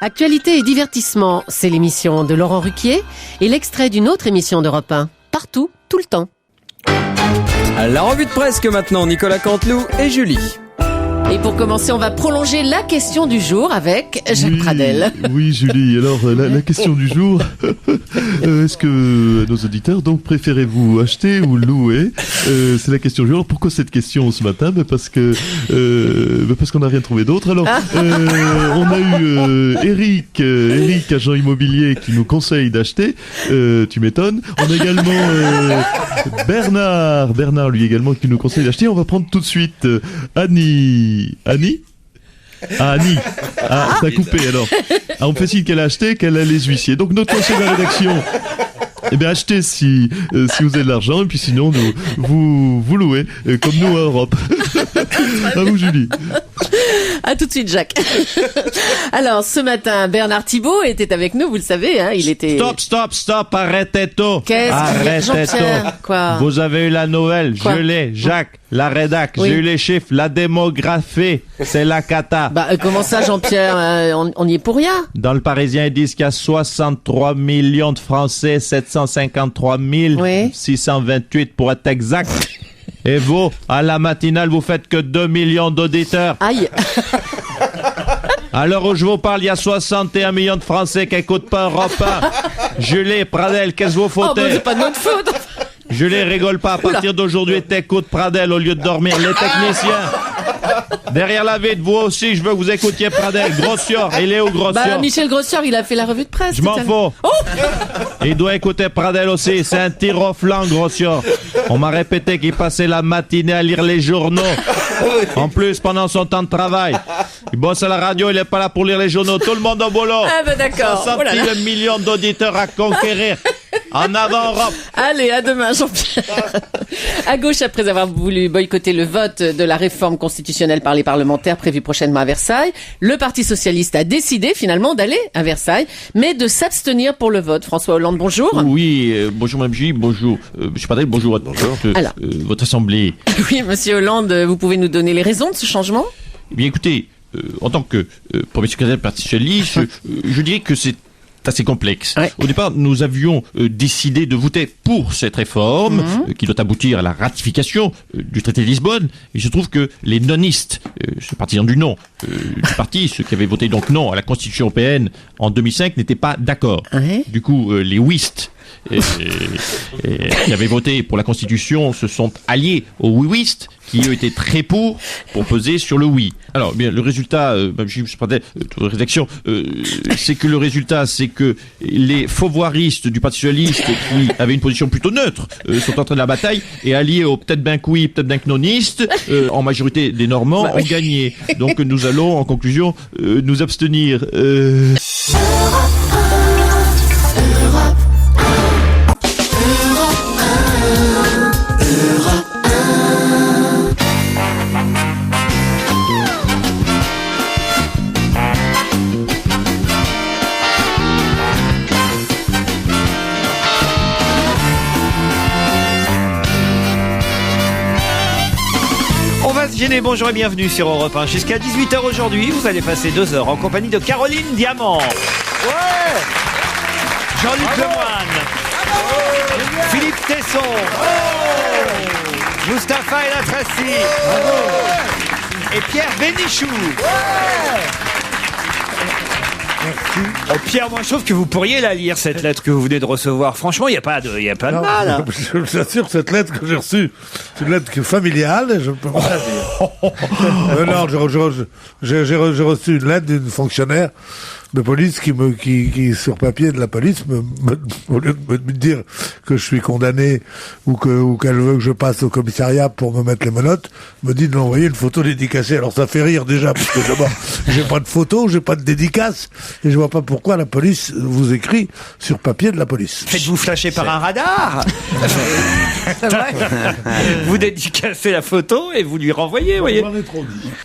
Actualité et divertissement, c'est l'émission de Laurent Ruquier et l'extrait d'une autre émission d'Europe 1. Partout, tout le temps. La revue de presse que maintenant, Nicolas Canteloup et Julie. Et pour commencer, on va prolonger la question du jour avec Jacques Pradel. Oui, Julie. Alors, la question du jour, est-ce que nos auditeurs, donc, préférez-vous acheter ou louer? C'est la question du jour. Alors, pourquoi cette question ce matin? Parce qu'on n'a rien trouvé d'autre. Alors, on a eu Eric, agent immobilier, qui nous conseille d'acheter. Tu m'étonnes. On a également Bernard, lui également, qui nous conseille d'acheter. On va prendre tout de suite Annie. Annie, ça a coupé alors. On me fait signe qu'elle a acheté, qu'elle a les huissiers. Donc notre conseil de la rédaction, achetez si vous avez de l'argent, et puis sinon vous louez, comme nous à Europe. À vous, Julie. À tout de suite, Jacques. Alors, ce matin, Bernard Thibault était avec nous, vous le savez, hein, il était... Stop, arrêtez tout. Arrêtez tout. Quoi? Vous avez eu la nouvelle, je l'ai, Jacques, la rédac, oui. J'ai eu les chiffres, la démographie, c'est la cata. Comment ça, Jean-Pierre, on y est pour rien? Dans le Parisien, ils disent qu'il y a 63 millions de Français, 753 628 pour être exact. Et vous, à la matinale, vous faites que 2 millions d'auditeurs. Aïe. À l'heure où je vous parle, il y a 61 millions de Français qui écoutent pas Europe 1. Julie, Pradel, qu'est-ce que vous foutez? C'est pas de notre faute. Julie, rigole pas. À partir d'aujourd'hui, t'écoutes Pradel au lieu de dormir. Les techniciens. Derrière la vitre, vous aussi, je veux que vous écoutiez Pradel. Grossior, il est où, Grossior? Michel Grossior, il a fait la revue de presse. Je m'en fous. Il doit écouter Pradel aussi. C'est un tir au flanc, Grossior. On m'a répété qu'il passait la matinée à lire les journaux. En plus, pendant son temps de travail. Il bosse à la radio, il est pas là pour lire les journaux. Tout le monde au boulot. D'accord. 60 millions d'auditeurs à conquérir. En avant, Europe. Allez, à demain, Jean-Pierre. À gauche, après avoir voulu boycotter le vote de la réforme constitutionnelle par les parlementaires prévue prochainement à Versailles, le Parti socialiste a décidé finalement d'aller à Versailles, mais de s'abstenir pour le vote. François Hollande, bonjour. Oui, bonjour Mme J, bonjour Monsieur Pradel, bonjour à votre assemblée. Oui, Monsieur Hollande, vous pouvez nous donner les raisons de ce changement? Eh bien, écoutez, en tant que premier secrétaire du Parti socialiste, je dirais que c'est assez complexe. Ouais. Au départ, nous avions décidé de voter pour cette réforme qui doit aboutir à la ratification du traité de Lisbonne. Il se trouve que les nonistes, ceux partisans du non du parti, ceux qui avaient voté donc non à la Constitution européenne en 2005, n'étaient pas d'accord. Du coup, les ouistes qui avaient voté pour la Constitution se sont alliés aux oui-ouistes qui eux étaient très pour peser sur le oui. Alors, bien, le résultat, je parlais de rédaction, c'est que le résultat, c'est que les fauvoiristes du Parti socialiste qui avaient une position plutôt neutre sont en train de la bataille et alliés aux peut-être bien que oui, peut-être bien que nonistes, en majorité des Normands, ont gagné. Donc nous allons, en conclusion, nous abstenir. Bonjour et bienvenue sur Europe 1. Jusqu'à 18h aujourd'hui, vous allez passer 2 heures en compagnie de Caroline Diamant. Ouais. Jean-Luc Lemoyne. Philippe Tesson. Mustapha El Atrassi. Et Pierre Bénichou. Oh Pierre, moi je trouve que vous pourriez la lire, cette lettre que vous venez de recevoir. Franchement, il n'y a pas de mal. Je vous assure, cette lettre que j'ai reçue, c'est une lettre familiale, je ne peux pas la dire. Non, j'ai reçu une lettre d'une fonctionnaire de police qui sur papier de la police au lieu de me dire que je suis condamné ou qu'elle veut que je passe au commissariat pour me mettre les menottes, me dit de m'envoyer une photo dédicacée. Alors ça fait rire déjà parce que d'abord j'ai pas de photo, j'ai pas de dédicace et je vois pas pourquoi la police vous écrit sur papier de la police. Faites-vous flasher par un radar. C'est vrai. Vous dédicacez la photo et vous lui renvoyez, voyez.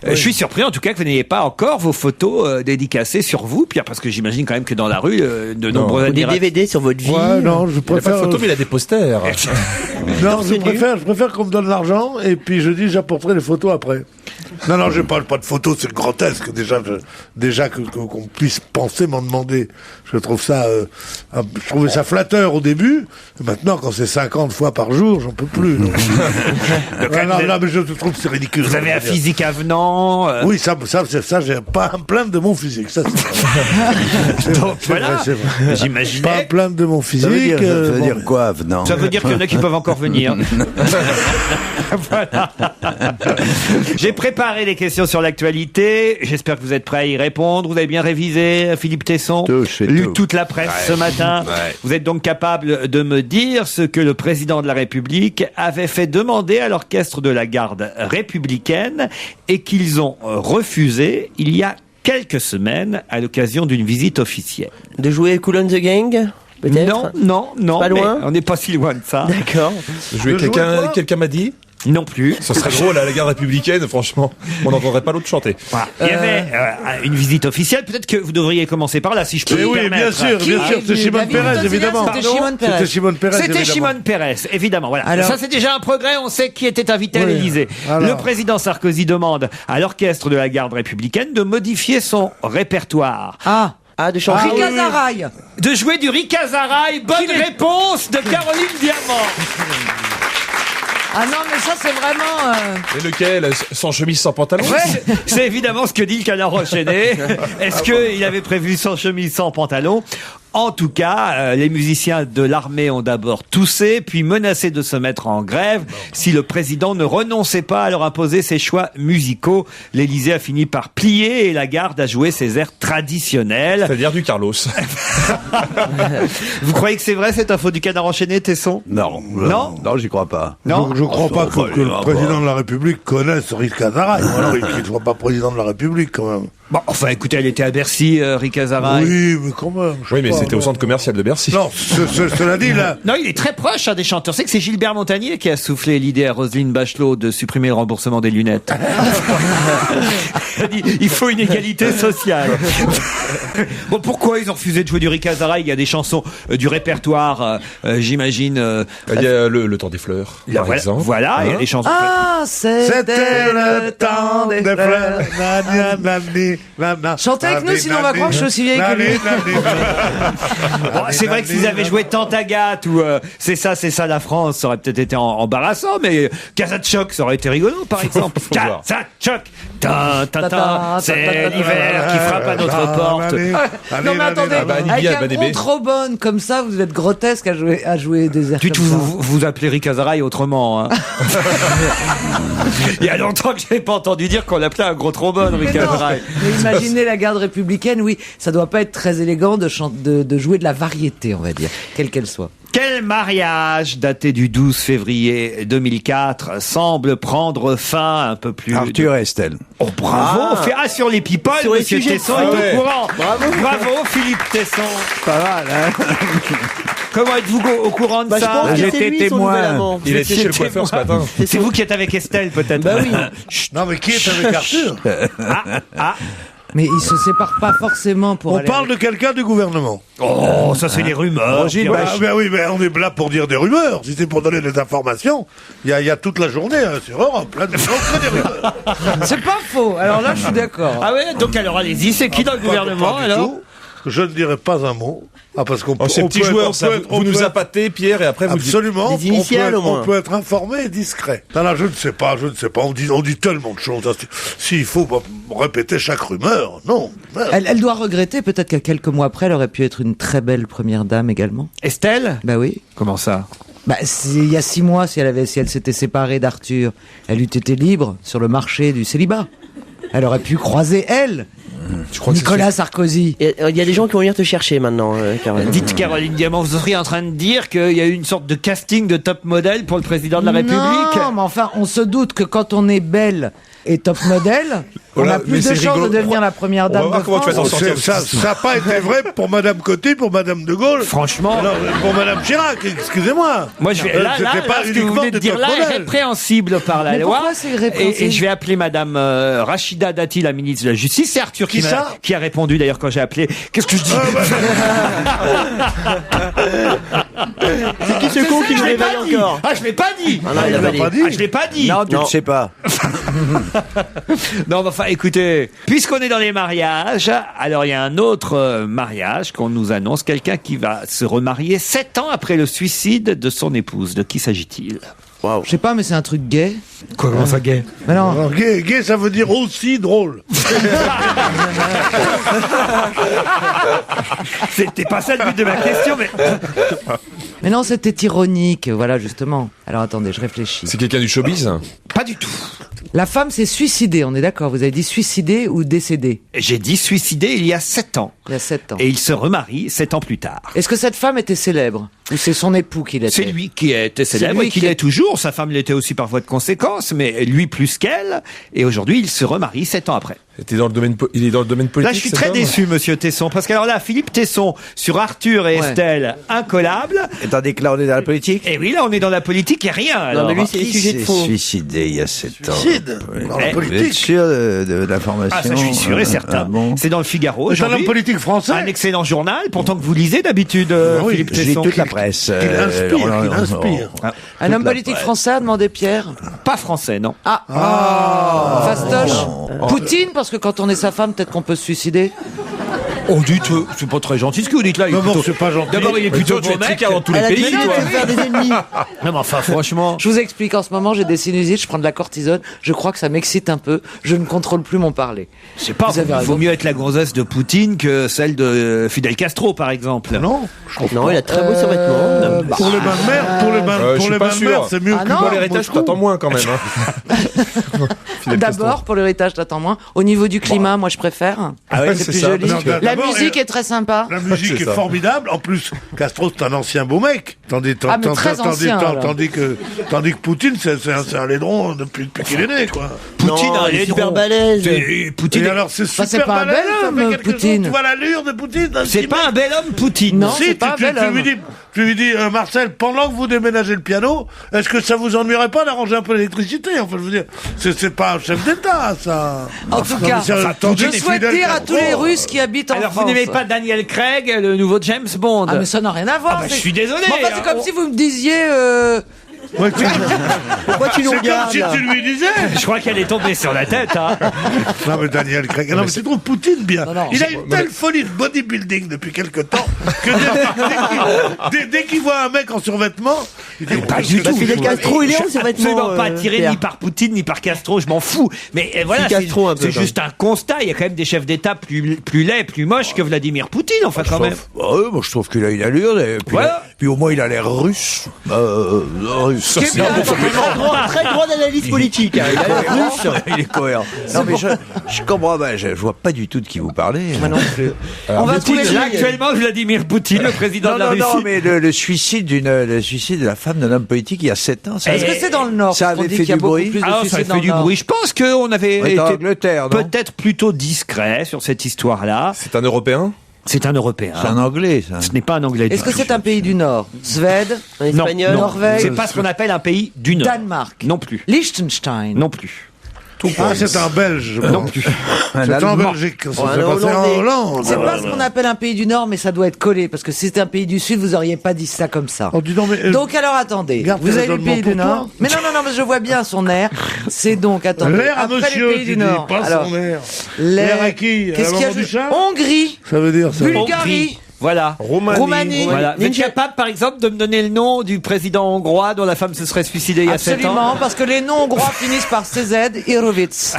Je suis surpris en tout cas que vous n'ayez pas encore vos photos dédicacées sur vous. Parce que j'imagine quand même que dans la rue, de nombreux admirateurs... Des DVD sur votre vie. Ouais, non, je préfère... Il n'a pas de photo, mais il a des posters. Non, je préfère qu'on me donne l'argent et puis je dis j'apporterai les photos après. Non, je parle pas de photos, c'est grotesque. Déjà qu'on puisse penser m'en demander. Je trouve ça, je trouvais ça flatteur au début. Maintenant, quand c'est 50 fois par jour, j'en peux plus. Donc. Non, mais je trouve que c'est ridicule. Vous avez un physique avenant. Oui, ça, j'ai pas à me plaindre de mon physique. Ça, c'est vrai. Donc voilà, j'imaginais. Pas à me plaindre de mon physique. Ça veut dire quoi, avenant? Ça veut dire qu'il y en a qui peuvent encore venir. Voilà. J'ai préparé des questions sur l'actualité. J'espère que vous êtes prêts à y répondre. Vous avez bien révisé, Philippe Tesson. Lu toute la presse ce matin. Vous êtes donc capable de me dire ce que le président de la République avait fait demander à l'orchestre de la garde républicaine et qu'ils ont refusé il y a quelques semaines à l'occasion d'une visite officielle. De jouer Kool and the Gang, peut-être? Non. Pas loin. On n'est pas si loin de ça. D'accord. Quelqu'un m'a dit? Non plus. Ça serait drôle à la garde républicaine, franchement. On n'entendrait pas l'autre chanter. Voilà. Il y avait une visite officielle. Peut-être que vous devriez commencer par là, si je peux me Oui, bien sûr. C'est Shimon Peres, évidemment. C'était Shimon Peres. C'était Shimon Peres, évidemment. Voilà. Alors, ça, c'est déjà un progrès. On sait qui était invité à l'Élysée. Le président Sarkozy demande à l'orchestre de la garde républicaine de modifier son répertoire. De chanter. Rikazaraï. De jouer du Rikazaraï. Bonne réponse de Caroline Diamant. Ah non, mais ça, c'est vraiment... Et lequel? Sans chemise, sans pantalon? Ouais, c'est évidemment ce que dit le canard enchaîné. Est-ce qu'il avait prévu sans chemise, sans pantalon? En tout cas, les musiciens de l'armée ont d'abord toussé, puis menacé de se mettre en grève si le président ne renonçait pas à leur imposer ses choix musicaux. L'Élysée a fini par plier et la garde a joué ses airs traditionnels. C'est-à-dire du Carlos. Vous croyez que c'est vrai cette info du canard enchaîné, Tesson? Non, j'y crois pas. Non, je crois pas que le président de la République connaisse Rikazaraï. Ou alors qu'il ne soit pas président de la République, quand même. Bon, enfin, écoutez, elle était à Bercy, Rikazaraï. Oui, mais quand même. Oui, mais c'était au centre commercial de Bercy. Non, cela dit, là... Non, il est très proche des chanteurs. C'est que c'est Gilbert Montagnier qui a soufflé l'idée à Roselyne Bachelot de supprimer le remboursement des lunettes. Il a dit, il faut une égalité sociale. Bon, pourquoi ils ont refusé de jouer du Rikazaraï? Il y a des chansons du répertoire, j'imagine... Il y a le temps des fleurs, par exemple. Voilà, il y a des chansons... C'était le temps des fleurs. Chantez avec nous, sinon on va croire que je suis aussi vieille que lui. Bon, c'est vrai que s'ils avaient joué Tantagat ou c'est ça la France, ça aurait peut-être été embarrassant, mais Kazatchok, ça aurait été rigolo, par exemple. Kazatchok, c'est l'hiver qui frappe à notre porte. Non mais attendez, avec un gros trombone comme ça, vous êtes grotesque à jouer des airs comme ça. Vous appelez Rikazaraï autrement. Hein. Il y a longtemps que je n'ai pas entendu dire qu'on l'appelait un gros trombone, Rikazaraï. Mais imaginez la garde républicaine, oui, ça doit pas être très élégant de jouer de la variété, on va dire, quelle qu'elle soit. Quel mariage daté du 12 février 2004 semble prendre fin un peu plus... Arthur et Estelle. Oh, bravo! Sur les people, sur les monsieur sujets. Tesson est au courant. Bravo, Philippe Tesson. Pas mal, hein? Comment êtes-vous au courant de ça? Je pense que c'est lui, son nouvel amant. Il était chez le coiffeur ce matin. C'est vous qui êtes avec Estelle, peut-être? Bah oui. Non, mais qui est avec Arthur? Mais ils se séparent pas forcément pour On aller... parle de quelqu'un du gouvernement. Oh, ça c'est les rumeurs. Oui, mais on est là pour dire des rumeurs. Si c'est pour donner des informations, il y a toute la journée sur Europe, là, des rumeurs. C'est pas faux, alors là je suis d'accord. Ah ouais, donc alors allez-y, c'est qui dans le gouvernement pas du alors tout. Je ne dirai pas un mot. Parce qu'on Ces petits joueurs, vous nous appâtez, Pierre, et après vous absolument, Des initiales, au moins. on peut être informé et discret. Non, je ne sais pas. On dit tellement de choses. S'il faut répéter chaque rumeur, non. Elle doit regretter peut-être qu'à quelques mois après, elle aurait pu être une très belle première dame également. Estelle? Bah oui. Comment ça? Il y a 6 mois, si elle s'était séparée d'Arthur, elle eût été libre sur le marché du célibat. Elle aurait pu croiser elle. Nicolas Sarkozy. Il y a des gens qui vont venir te chercher maintenant, Caroline. Dites Caroline Diamant, vous seriez en train de dire qu'il y a eu une sorte de casting de top modèle pour le président de la République? Non, mais enfin, on se doute que quand on est belle et top modèle, on a plus de chances de devenir la première dame de France. Ça n'a pas été vrai pour Madame Coty, pour Madame de Gaulle. Franchement. Alors, pour Madame Chirac, excusez-moi. Moi, je vais, ce que vous venez de dire là est répréhensible par la loi. Pourquoi c'est répréhensible? Et je vais appeler Madame Rachida Dati, la ministre de la Justice. C'est Arthur qui a répondu d'ailleurs quand j'ai appelé. Qu'est-ce que je dis? C'est qui ce con qui nous réveille encore? Ah, je l'ai pas dit. Ah non, il l'a pas dit. Ah, je l'ai pas dit. Non, tu ne sais pas. Non, mais enfin, écoutez, puisqu'on est dans les mariages, alors il y a un autre mariage qu'on nous annonce, quelqu'un qui va se remarier 7 ans après le suicide de son épouse. De qui s'agit-il? Je sais pas, mais c'est un truc gay. Comment ça, gay? Mais non. Alors, gay, ça veut dire aussi drôle. C'était pas ça le but de ma question, mais... Mais non, c'était ironique, voilà, justement. Alors attendez, je réfléchis. C'est quelqu'un du showbiz? Pas du tout. La femme s'est suicidée, on est d'accord. Vous avez dit suicidée ou décédée? J'ai dit suicidé il y a 7 ans. Il y a 7 ans. Et il se remarie 7 ans plus tard. Est-ce que cette femme était célèbre? Ou c'est son époux qui l'était? C'est lui qui était célèbre lui et qui qui l'est toujours. Sa femme l'était aussi par voie de conséquence, mais lui plus qu'elle. Et aujourd'hui, il se remarie 7 ans après. Il est dans le domaine politique. Là, je suis très déçu, monsieur Tesson, parce qu'alors là, Philippe Tesson, sur Arthur et Estelle, incollable. Et tandis que là, on est dans la politique. Et oui, là, on est dans la politique et rien. Alors. Non, mais lui, c'est les sujets de fond. Suicidé il y a 7 ans. Suicide dans la Vous êtes politique. sûr de l'information? Ah, ça, je suis sûr et certain. Bon. C'est dans le Figaro. C'est un homme aujourd'hui. politique français. Un excellent journal, pourtant que vous lisez d'habitude, Oui, Philippe Je lis Tesson. toute la presse. Il inspire. Un homme politique français a demandé Pierre. Pas français, non. Fastoche. Poutine, parce que quand on est sa femme, peut-être qu'on peut se suicider. Oh, du tout. C'est pas très gentil ce que vous dites là. Non, bon, c'est pas gentil. D'abord, il est plutôt tu es beau mec. tricard dans tous les pays, toi. faire des ennemis. Non, mais enfin, franchement. Je vous explique, en ce moment, j'ai des sinusites, je prends de la cortisone, je crois que ça m'excite un peu, je ne contrôle plus mon parler. Je sais pas, Vous avez il raison. vaut mieux être la gonzesse de Poutine que celle de Fidel Castro, par exemple. Non, je trouve Non, pas. il a très beau survêtement. Pour les bains de mer, je pour suis les pas bains de sûr. mer, c'est mieux Ah que non, Pour l'héritage, Moscou. t'attends moins quand même. Fidel Castro. D'abord, pour l'héritage, t'attends moins. Au niveau du climat, moi, je préfère. Ah ouais, c'est c'est plus ça. joli. Non, La d'abord, musique est très sympa. La musique C'est est ça. formidable. En plus, Castro, c'est un ancien beau mec. Tandis que Poutine, c'est un laidron depuis qu'il est né, quoi. Poutine Non, a il est les super drôles. balèze. Poutine, Et alors, c'est c'est super pas un balèze, bel ça homme, fait quelque Poutine. chose. Tu vois l'allure de Poutine? c'est pas un bel homme, Poutine. Non, Si, c'est pas un bel homme. tu lui dis, Marcel, pendant que vous déménagez le piano, est-ce que ça vous ennuierait pas d'arranger un peu l'électricité? Enfin, je veux dire, c'est pas un chef d'État, ça. En tout Non, cas, mais c'est- tandis je que souhaite Fidel dire à Castro- tous les Russes qui habitent en Alors, France. vous n'aimez pas Daniel Craig, le nouveau James Bond? Ah, mais ça n'a rien à voir. Ah, bah, c'est- je suis désolé, Mais enfin, c'est hein. comme si vous me disiez. Ouais, Pourquoi tu nous c'est comme regardes si là tu lui disais. Je crois qu'elle est tombée sur la tête, hein. Non, mais Daniel Craig. Non, mais tu trouves Poutine bien. non, Il a une telle folie de bodybuilding depuis quelque temps que dès qu'il voit un mec en survêtement, il dit Pas du tout. Fidel Castro, il est en Je suis survêtement, absolument pas attiré Pierre. ni par Poutine ni par Castro, je m'en fous. Mais voilà, Si Castro, un peu, c'est quand juste un constat. Il y a quand même des chefs d'État plus laids, plus moches que Vladimir Poutine, enfin quand même. Moi, je trouve qu'il a une allure. Et puis, Voilà. puis au moins, il a l'air russe. Russe. C'est bien, Très grande analyse politique. Hein. Il a l'air russe. Il est cohérent. Non, mais je comprends pas. Je vois pas du tout de qui vous parlez. Moi non plus. On va Poutine, trouver. là, actuellement, Vladimir Poutine, le président de la Russie. Non, mais le suicide de la femme d'un homme politique il y a 7 ans. Est-ce que c'est dans le Nord? Ça Parce qu'on avait dit fait qu'il y a du beaucoup bruit. plus de Ah, ça suicides a dans fait le du Nord. bruit. Je pense qu'on avait On est en été Angleterre, non? peut-être plutôt discret sur cette histoire-là. C'est un Européen? C'est un Européen. C'est un anglais, ça. Ce n'est pas un Anglais. Est-ce que c'est un pays du Nord? Suède, Un Non, espagnol. non. Norvège. C'est pas ce qu'on appelle un pays du Nord. Danemark, Non plus. Liechtenstein. Non plus. Ah, c'est un Belge. Non plus. C'est en Belgique. Ça un s'est passé en Hollandais. Hollande. C'est pas ce qu'on appelle un pays du Nord, mais ça doit être collé, parce que si c'était un pays du Sud, vous auriez pas dit ça comme ça. Oh, dis donc, mais, Donc alors attendez, garde vous tes avez le raisonnements pays du pour Nord. toi. Mais non, mais je vois bien son air. C'est donc, attendez, l'air à après monsieur, les pays tu du dis, Nord. pas Alors, son air. l'air à qui? À Qu'est-ce qu'il y a maman du chat Hongrie, Ça veut dire ça. Bulgarie, Voilà. Roumanie. Voilà. Vous êtes capable, par exemple, de me donner le nom du président hongrois dont la femme se serait suicidée il y a 7 ans? Absolument, parce que les noms hongrois finissent par CZ, Hirovitz.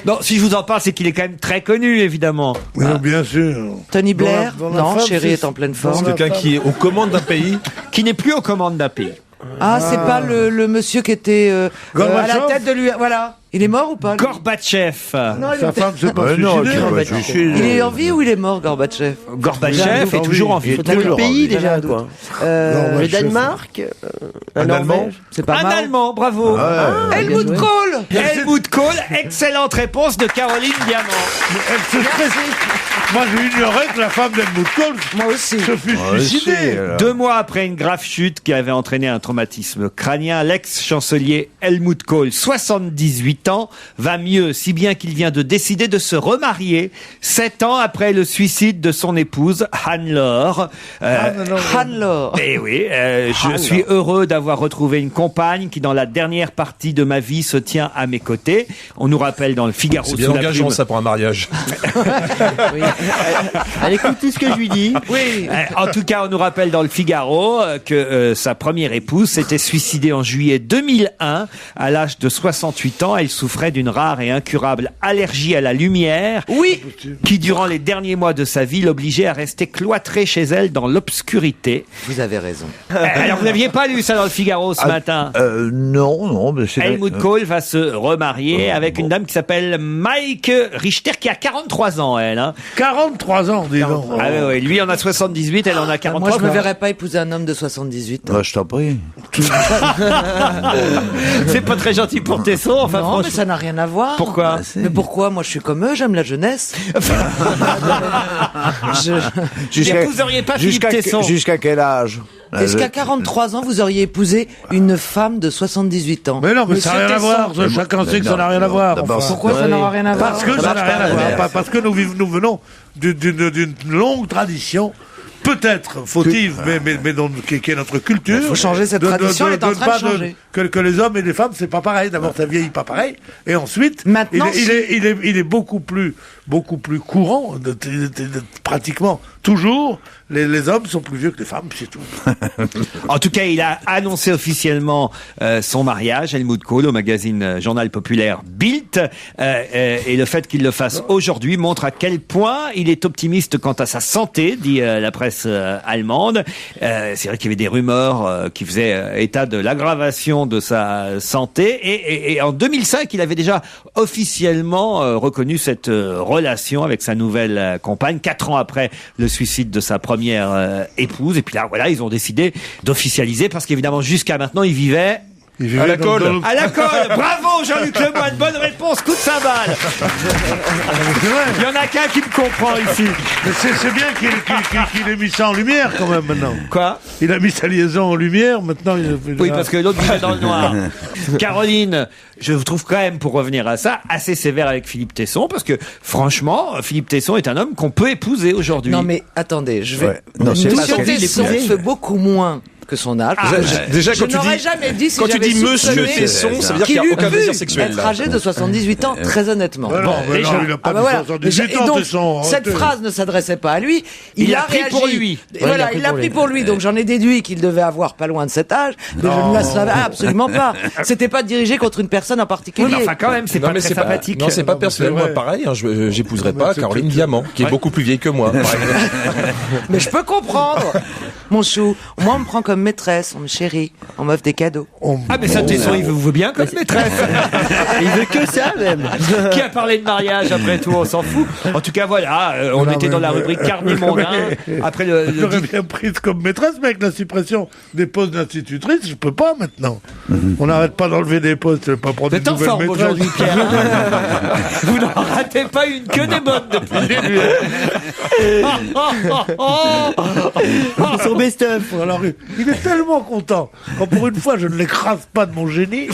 Non, si je vous en parle, c'est qu'il est quand même très connu, évidemment. Oui, bien sûr. Tony Blair, Dans la non, femme, Chéri c'est- est en pleine dans forme. la- Quelqu'un qui est aux commandes d'un pays? Qui n'est plus aux commandes d'un pays. Ah, c'est pas le monsieur qui était à la Gorbatchev tête de lui. Voilà. Il est mort ou pas lui Gorbatchev. Non, il Sa était- femme s'est pas Non, suicidée. Il est en vie ou il est mort, Gorbatchev Gorbatchev est toujours en vie. Faut trouver le pays J'ai déjà, un doute. quoi. Euh, Le Danemark, la Un Allemand Norvège. c'est pas Un mal. Allemand, bravo. Helmut bien joué. Kohl. Helmut Kohl, excellente réponse de Caroline Diamant. Moi, j'ignorais que la femme d'Helmut Kohl Moi aussi. se fut suicidée. 2 mois après une grave chute qui avait entraîné un traumatisme crânien, l'ex-chancelier Helmut Kohl, 78 68 ans va mieux, si bien qu'il vient de décider de se remarier 7 ans après le suicide de son épouse, Hannelore. Hannelore. Eh oui, je suis heureux d'avoir retrouvé une compagne qui, dans la dernière partie de ma vie, se tient à mes côtés. On nous rappelle dans le Figaro. C'est bien engageant, ça, pour un mariage. Elle écoute tout ce que je lui dis. Oui. En tout cas, on nous rappelle dans le Figaro que sa première épouse s'était suicidée en juillet 2001. À l'âge de 68 ans, elle souffrait d'une rare et incurable allergie à la lumière. Oui. Qui, durant les derniers mois de sa vie, l'obligeait à rester cloîtrée chez elle dans l'obscurité. Vous avez raison. Alors, vous n'aviez pas lu ça dans le Figaro ce matin? Non, mais c'est... Helmut Kohl va se remarier avec une dame qui s'appelle Maike Richter, qui a 43 ans, elle. Hein. 43 ans, dis donc. Ah oui, lui en a 78, elle en a 43. Moi, je me verrais pas épouser un homme de 78 ans. Je t'en prie. C'est pas très gentil pour Tesson, enfin non, mais ça n'a rien à voir. Pourquoi? Mais pourquoi? Moi, je suis comme eux, j'aime la jeunesse. Vous auriez pas Philippe Tesson? Jusqu'à quel âge? Est-ce qu'à 43 ans, vous auriez épousé une femme de 78 ans? Mais non, mais ça n'a rien à voir. Chacun sait que ça n'a rien à voir. Pourquoi ça n'aura rien à voir? Parce que ça n'a rien à voir. Parce que nous venons d'une longue tradition. Peut-être fautive, qui est notre culture. Il faut changer cette tradition, elle est en train de changer. Que les hommes et les femmes, c'est pas pareil. D'abord, ça vieillit pas pareil. Et ensuite, maintenant, il est beaucoup plus courant, pratiquement toujours, les hommes sont plus vieux que les femmes, c'est tout. En tout cas, il a annoncé officiellement son mariage, Helmut Kohl, au magazine Journal Populaire Bild. Et le fait qu'il le fasse aujourd'hui montre à quel point il est optimiste quant à sa santé, dit la presse allemande. C'est vrai qu'il y avait des rumeurs qui faisaient état de l'aggravation de sa santé. Et en 2005, il avait déjà officiellement reconnu cette relation avec sa nouvelle compagne, 4 ans après le suicide de sa première épouse. Et puis là, voilà, ils ont décidé d'officialiser parce qu'évidemment, jusqu'à maintenant, ils vivaient... À la colle. À la colle. Bravo Jean-Luc Lemoyne, bonne réponse, coup de cymbale. Il y en a qu'un qui me comprend ici. Mais c'est bien qu'il ait mis ça en lumière quand même maintenant. Quoi? Il a mis sa liaison en lumière, maintenant Oui, parce que l'autre vivait dans le noir. Caroline, je vous trouve quand même, pour revenir à ça, assez sévère avec Philippe Tesson, parce que franchement, Philippe Tesson est un homme qu'on peut épouser aujourd'hui. Non mais attendez, je vais... Ouais. Non, c'est Monsieur pas Tesson fait beaucoup moins que son âge. Déjà, je n'aurais jamais dit si quand tu j'avais dis Monsieur soupçonné Tesson, ça veut dire qu'il qu'il n'y a eût aucun pu désir sexuel. être âgé de 78 ans, très honnêtement. non, il n'a pas de 78 ans, donc, Tesson. cette phrase ne s'adressait pas à lui. Il a pris réagi. pour lui. Et voilà, il l'a pris pour lui. Donc j'en ai déduit qu'il devait avoir pas loin de cet âge. Mais je ne la savais absolument pas. C'était pas dirigé contre une personne en particulier. Oui, enfin, quand même, c'est pas très sympathique. Non, c'est pas personnellement pareil. J'épouserais pas Caroline Diamant, qui est beaucoup plus vieille que moi. Mais je peux comprendre. Mon chou, moi on me prend comme maîtresse, on me chérit, on m'offre des cadeaux. Ah mais ça, Tesson, il vous veut bien comme maîtresse. Il veut que ça même. Qui a parlé de mariage après tout, on s'en fout. En tout cas, voilà, on était dans la rubrique carnet mondain. Après J'aurais bien prise comme maîtresse, mais avec la suppression des postes d'institutrice, je peux pas maintenant. On n'arrête pas d'enlever des postes, je vais pas prendre une nouvelle forme maîtresse. aujourd'hui, Pierre. Vous n'en ratez pas une que des bonnes depuis le début. Son best-of. Alors, il est tellement content. Quand pour une fois, je ne l'écrase pas de mon génie.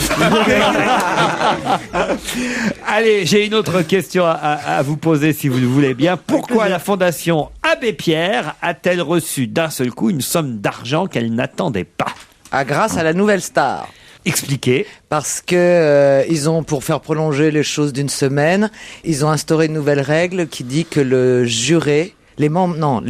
Allez, j'ai une autre question à vous poser si vous le voulez bien. Pourquoi la Fondation Abbé Pierre a-t-elle reçu d'un seul coup une somme d'argent qu'elle n'attendait pas? Ah, grâce à la nouvelle star. Expliquez. Parce que ils ont, pour faire prolonger les choses d'une semaine, ils ont instauré une nouvelle règle qui dit que le juré, les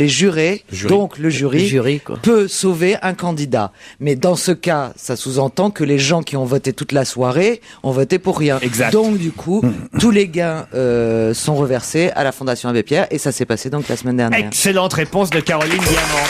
jurés, donc le jury peut sauver un candidat. Mais dans ce cas, ça sous-entend que les gens qui ont voté toute la soirée ont voté pour rien. Exact. Donc du coup, tous les gains sont reversés à la Fondation Abbé Pierre et ça s'est passé donc la semaine dernière. Excellente réponse de Caroline Diamant.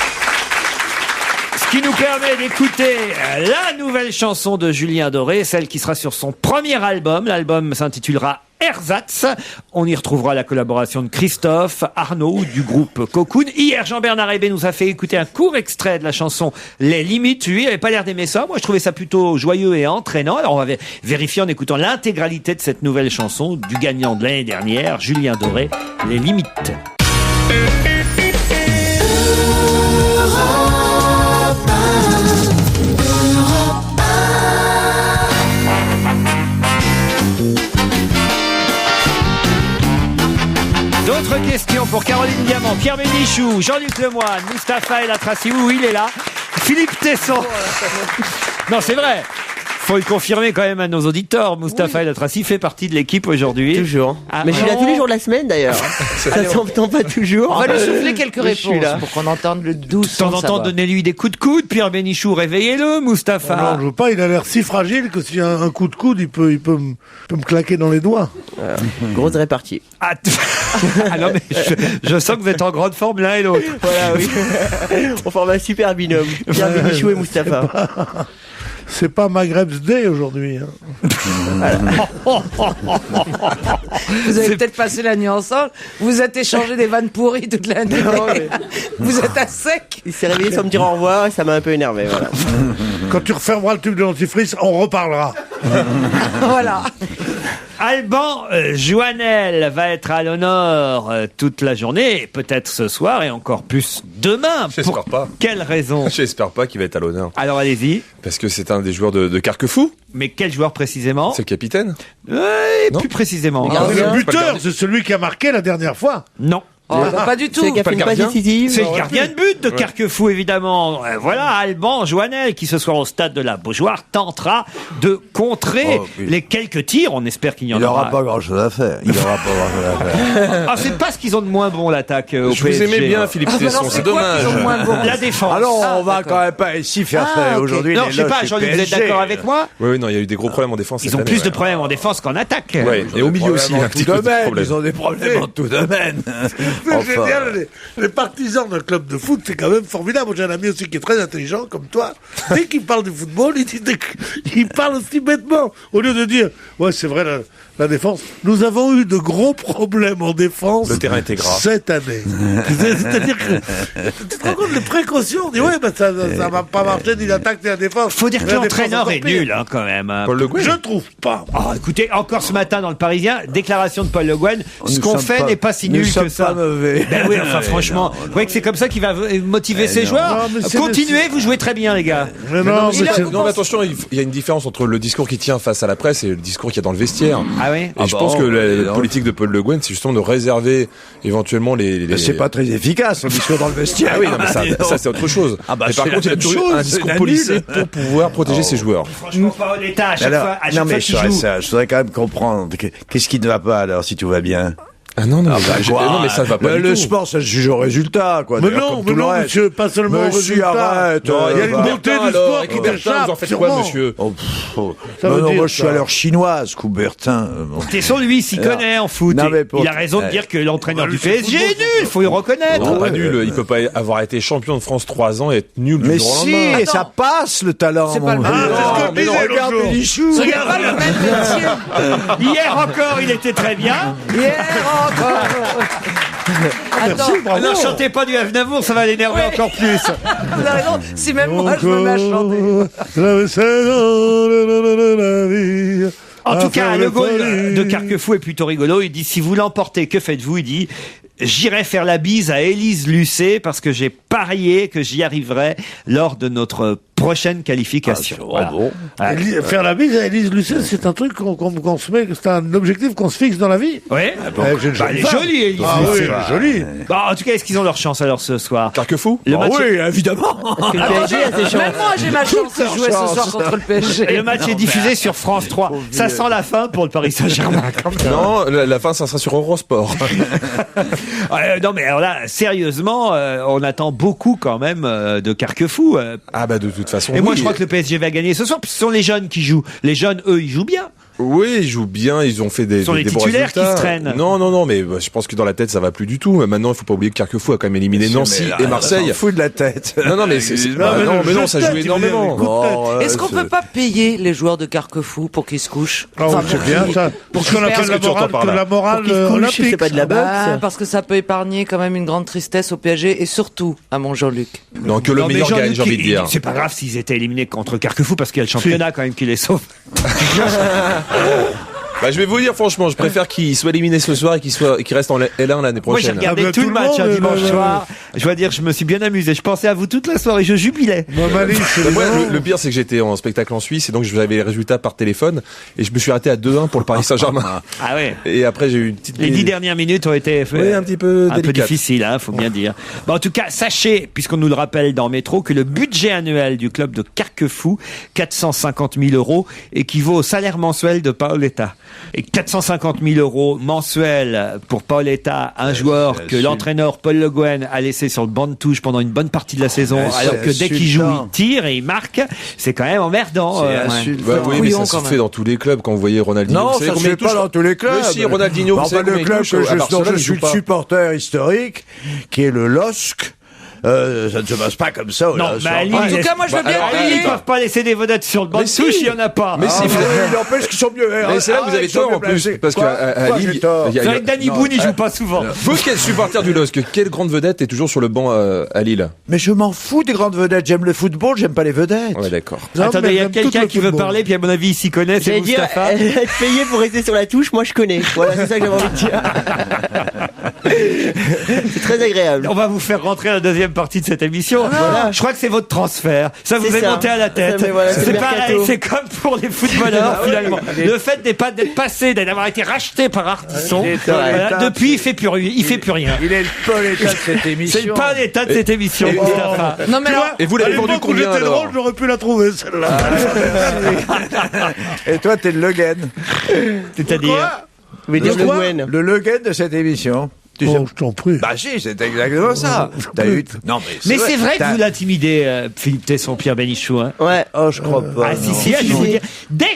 Ce qui nous permet d'écouter la nouvelle chanson de Julien Doré, celle qui sera sur son premier album. L'album s'intitulera Ersatz. On y retrouvera la collaboration de Christophe, Arnaud du groupe Cocoon. Hier, Jean-Bernard Hébé nous a fait écouter un court extrait de la chanson Les Limites. Lui, il avait pas l'air d'aimer ça. Moi, je trouvais ça plutôt joyeux et entraînant. Alors, on va vérifier en écoutant l'intégralité de cette nouvelle chanson du gagnant de l'année dernière, Julien Doré, Les Limites. pour Caroline Diamant, Pierre Bénichou, Jean-Luc Lemoyne, Mustapha El Atrassi, oui, il est là, Philippe Tesson. Non, c'est vrai. Faut le confirmer quand même à nos auditeurs. Mustapha El Atrassi fait partie de l'équipe aujourd'hui. Toujours. Ah, mais je suis là tous les jours de la semaine d'ailleurs. Ça s'entend pas toujours. On va lui souffler quelques Je suis réponses là. pour qu'on entende le doux de temps son en de sa temps, voix. donnez-lui des coups de coude. Pierre Bénichou, réveillez-le, Mustapha. Non, je veux pas, il a l'air si fragile que s'il y a un coup de coude, il peut me claquer dans les doigts. Grosse répartie. Ah, ah non, mais je sens que vous êtes en grande forme l'un et l'autre. Voilà, oui. On forme un super binôme. Pierre Bénichou et Mustapha. C'est pas Maghreb's Day aujourd'hui. Vous avez peut-être passé la nuit ensemble. Vous êtes échangé des vannes pourries toute la nuit. Vous êtes à sec. Il s'est réveillé sans me dire au revoir et ça m'a un peu énervé. Voilà. Quand tu refermeras le tube de dentifrice, on reparlera. Voilà. Alban Joannel va être à l'honneur toute la journée, et peut-être ce soir et encore plus demain. J'espère pas. Quelle raison? J'espère pas qu'il va être à l'honneur. Alors allez-y. Parce que c'est un des joueurs de Carquefou. Mais quel joueur précisément? C'est le capitaine. Plus précisément. Le buteur, c'est celui qui a marqué la dernière fois. Non. Pas du tout. C'est qui a fait une passe décisive. C'est le gardien de but de Carquefou, évidemment. Voilà, Alban Joannel, qui ce soir au stade de la Beaujoire tentera de contrer les quelques tirs. On espère qu'il y en Il aura. n'aura pas grand-chose à faire. Il n'aura pas grand-chose à faire. Ah, c'est pas ce qu'ils ont de moins bon, l'attaque au Je vous PSG. aimais bien, Philippe Tesson. C'est dommage. La défense. Alors, on va quand même pas ici faire ça aujourd'hui. Non, je sais pas, Jean-Luc, vous êtes d'accord avec moi? Oui, non, il y a eu des gros problèmes en défense. Ils ont plus de problèmes en défense qu'en attaque. Ouais, et au milieu aussi, il y a un petit peu de problème. Ils ont des problèmes en tout domaine. C'est génial, les partisans d'un club de foot, c'est quand même formidable. Moi, j'ai un ami aussi qui est très intelligent, comme toi. Dès qu'il parle du football, il parle aussi bêtement. Au lieu de dire, ouais, c'est vrai, la défense. Nous avons eu de gros problèmes en défense. Le terrain était gras. Cette année. C'est-à-dire que, tu te rends compte des précautions? On dit, ouais, ben, ça va pas marcher ni l'attaque ni la défense. Faut dire que La l'entraîneur défense est encore pire. nul, hein, quand même. Hein. Paul Le Guen. Je trouve pas. Oh, écoutez, encore ce matin dans le Parisien, déclaration de Paul Le Guen. Ce Nous qu'on sommes fait pas- n'est pas si nous nul sommes que ça. pas mauvais. Ben oui, enfin franchement, vous voyez que c'est comme ça qu'il va motiver ses joueurs. Non, mais c'est- Continuez, vous jouez très bien, les gars. Mais non, mais c'est- Non, mais attention, il y a une différence entre le discours qui tient face à la presse et le discours qu'il y a dans le vestiaire. Ah oui. Et je pense que la politique de Paul Le Guen, c'est justement de réserver éventuellement les... C'est pas très efficace, le discours dans le vestiaire. Ah oui, non, mais ça c'est autre chose. Ah bah, mais par c'est contre, il la a même toujours chose, un c'est discours la policier nulle. pour pouvoir protéger ses joueurs. Franchement, Paoletta, à chaque fois, non, mais qu'il joue. je voudrais quand même comprendre. Qu'est-ce qui ne va pas alors, si tout va bien? Ah non, non, Quoi non mais ça va pas du le tout. sport, ça se juge au résultat, quoi. Mais D'ailleurs, non, comme mais tout le non, reste. monsieur, pas seulement au Monsieur, résultat. arrête. Non, il y a une bah, beauté du alors, sport avec qui Coubertin, t'échappe, vous en faites sûrement. quoi, monsieur? Oh, Ça non, veut non, dire moi je suis ça. à l'heure chinoise, Coubertin. Bon. Tesson, lui, s'y Alors, connaît en foot. non, mais Il a raison de dire que l'entraîneur du PSG est nul, faut le reconnaître. Non, pas nul. Il peut pas avoir été champion de France 3 ans et être nul Mais du jour au si, lendemain. ça passe le talent. C'est pas mon le vieux. même. Ah, c'est ce que mais non, disait l'autre regarde jour. Bénichou. C'est pas le même métier. Hier encore, il était très bien. Hier encore. Attends, Ah non, chantez pas du Aznavour, ça va l'énerver Ouais. encore plus. vous avez raison. Si même moi je me mets à chanter. En tout cas, le goal de Carquefou est plutôt rigolo. Il dit, si vous l'emportez, que faites-vous? Il dit, j'irai faire la bise à Élise Lucet parce que j'ai parié que j'y arriverai lors de notre prochaine qualification. Voilà. Voilà. Faire la bise à Élise Lucet, c'est un truc qu'on se met, c'est un objectif qu'on se fixe dans la vie. Ouais. J'ai une Bah, elle est femme. jolie, Élise Ah oui, Lucet. elle est jolie. Bon, en tout cas, est-ce qu'ils ont leur chance alors ce soir? Carquefou? Le match Oui, évidemment. Le PSG a ses chances. Même moi j'ai ma chance de jouer ce soir contre le PSG. Et le match est diffusé sur France 3. Ça sent la fin pour le Paris Saint-Germain. quand même. Non, la fin, ça sera sur Eurosport. Non, mais alors là, sérieusement, on attend beaucoup quand même de Carquefou. Ah bah de toute façon. Et moi, oui. je crois que le PSG va gagner ce soir. Puis ce sont les jeunes qui jouent. Les jeunes, eux, ils jouent bien. Oui, ils jouent bien, ils ont fait des, Ce sont les des bons titulaires qui résultats. se traînent. Non, mais je pense que dans la tête, ça va plus du tout. Maintenant, il faut pas oublier que Carquefou a quand même éliminé Nancy et Marseille. Fou de la tête. Non, mais non, ça joue énormément. Bon, Est-ce qu'on peut pas payer les joueurs de Carquefou pour qu'ils se couchent? Ah oui, c'est bien ça. pour Ce qu'on qu'ils appelle perdent. la morale, par là la morale Pour qu'ils se couchent, olympique. c'est pas de la Bah, boxe. parce que ça peut épargner quand même une grande tristesse au PSG et surtout à mon Jean-Luc. Non, que le Non, mais meilleur Jean-Luc, gagne, j'ai envie de dire. C'est pas grave s'ils étaient éliminés contre Carquefou parce qu'il y a le championnat quand même qui les sauve. Bah, je vais vous dire, franchement, je préfère qu'il soit éliminé ce soir et qu'il restent en L1 l'année Moi, j'ai prochaine. regardé Ah bah, tout tout le le match monde, dimanche soir. Je dois dire, je me suis bien amusé. Je pensais à vous toute la soirée, je jubilais. Moi, le pire, c'est que j'étais en spectacle en Suisse et donc je avais les résultats par téléphone et je me suis arrêté à 2-1 pour le Paris Saint-Germain. Ah ouais. Et après, j'ai eu une petite... Les 10 dernières minutes ont été un petit peu difficiles, hein, faut bien dire. Bon, en tout cas, sachez, puisqu'on nous le rappelle dans Métro, que le budget annuel du club de Carquefou, 450 000 €, équivaut au salaire mensuel de Paoletta. Et 450 000 € mensuels pour Paoletta, un joueur que l'entraîneur Paul Le Guen a laissé sur le banc de touche pendant une bonne partie de la saison, alors que dès qu'il joue, il tire et il marque, c'est quand même emmerdant. Oui, mais ça se fait dans tous les clubs quand vous voyez Ronaldinho. Non, ça se fait pas dans tous les clubs. Mais si, Ronaldinho, vous savez le club dont je suis le supporter historique, qui est le LOSC. Ça ne se passe pas comme ça. Non, mais à Lille, en tout cas, moi, je veux bien payer. Ils peuvent pas laisser des vedettes sur le banc de touche, il y en a pas. Mais si, il n'empêche qu'ils sont mieux. Mais c'est là que vous avez tort en plus, parce qu'à Lille, avec Danny Boone, il joue pas souvent. Vous qui êtes supporter du LOSC, quelle grande vedette est toujours sur le banc à Lille? Mais je m'en fous des grandes vedettes. J'aime le football, j'aime pas les vedettes. Ouais, d'accord. Attendez, il y a quelqu'un qui veut parler, puis à mon avis, il s'y connaît, c'est Moustapha. Être payé pour rester sur la touche, moi je connais. Voilà, c'est ça que j'avais envie de dire. C'est très agréable. On va vous faire rentrer à la deuxième partie de cette émission. Voilà. Je crois que c'est votre transfert. Ça vous est monté à la tête. Voilà, c'est pareil, c'est comme pour les footballeurs finalement. Le fait d'être passé, d'avoir été racheté par Artisson, depuis il fait plus rien. Il est le Paoletta de cette émission. C'est le Paoletta de cette émission, Moustapha. Non, mais alors, Et vous l'avez vendu combien J'étais alors? drôle, j'aurais pu la trouver celle-là. Et toi, t'es le Le Guen. C'est-à-dire Le Le Guen de cette émission. Oh, je t'en prie. Bah si, c'est exactement ça. T'as eu... Non, mais c'est vrai que vous l'intimidez, Philippe Tesson, Pierre Bénichou. Hein. Ouais. Oh, je crois pas. Ah si, je vais vous dire.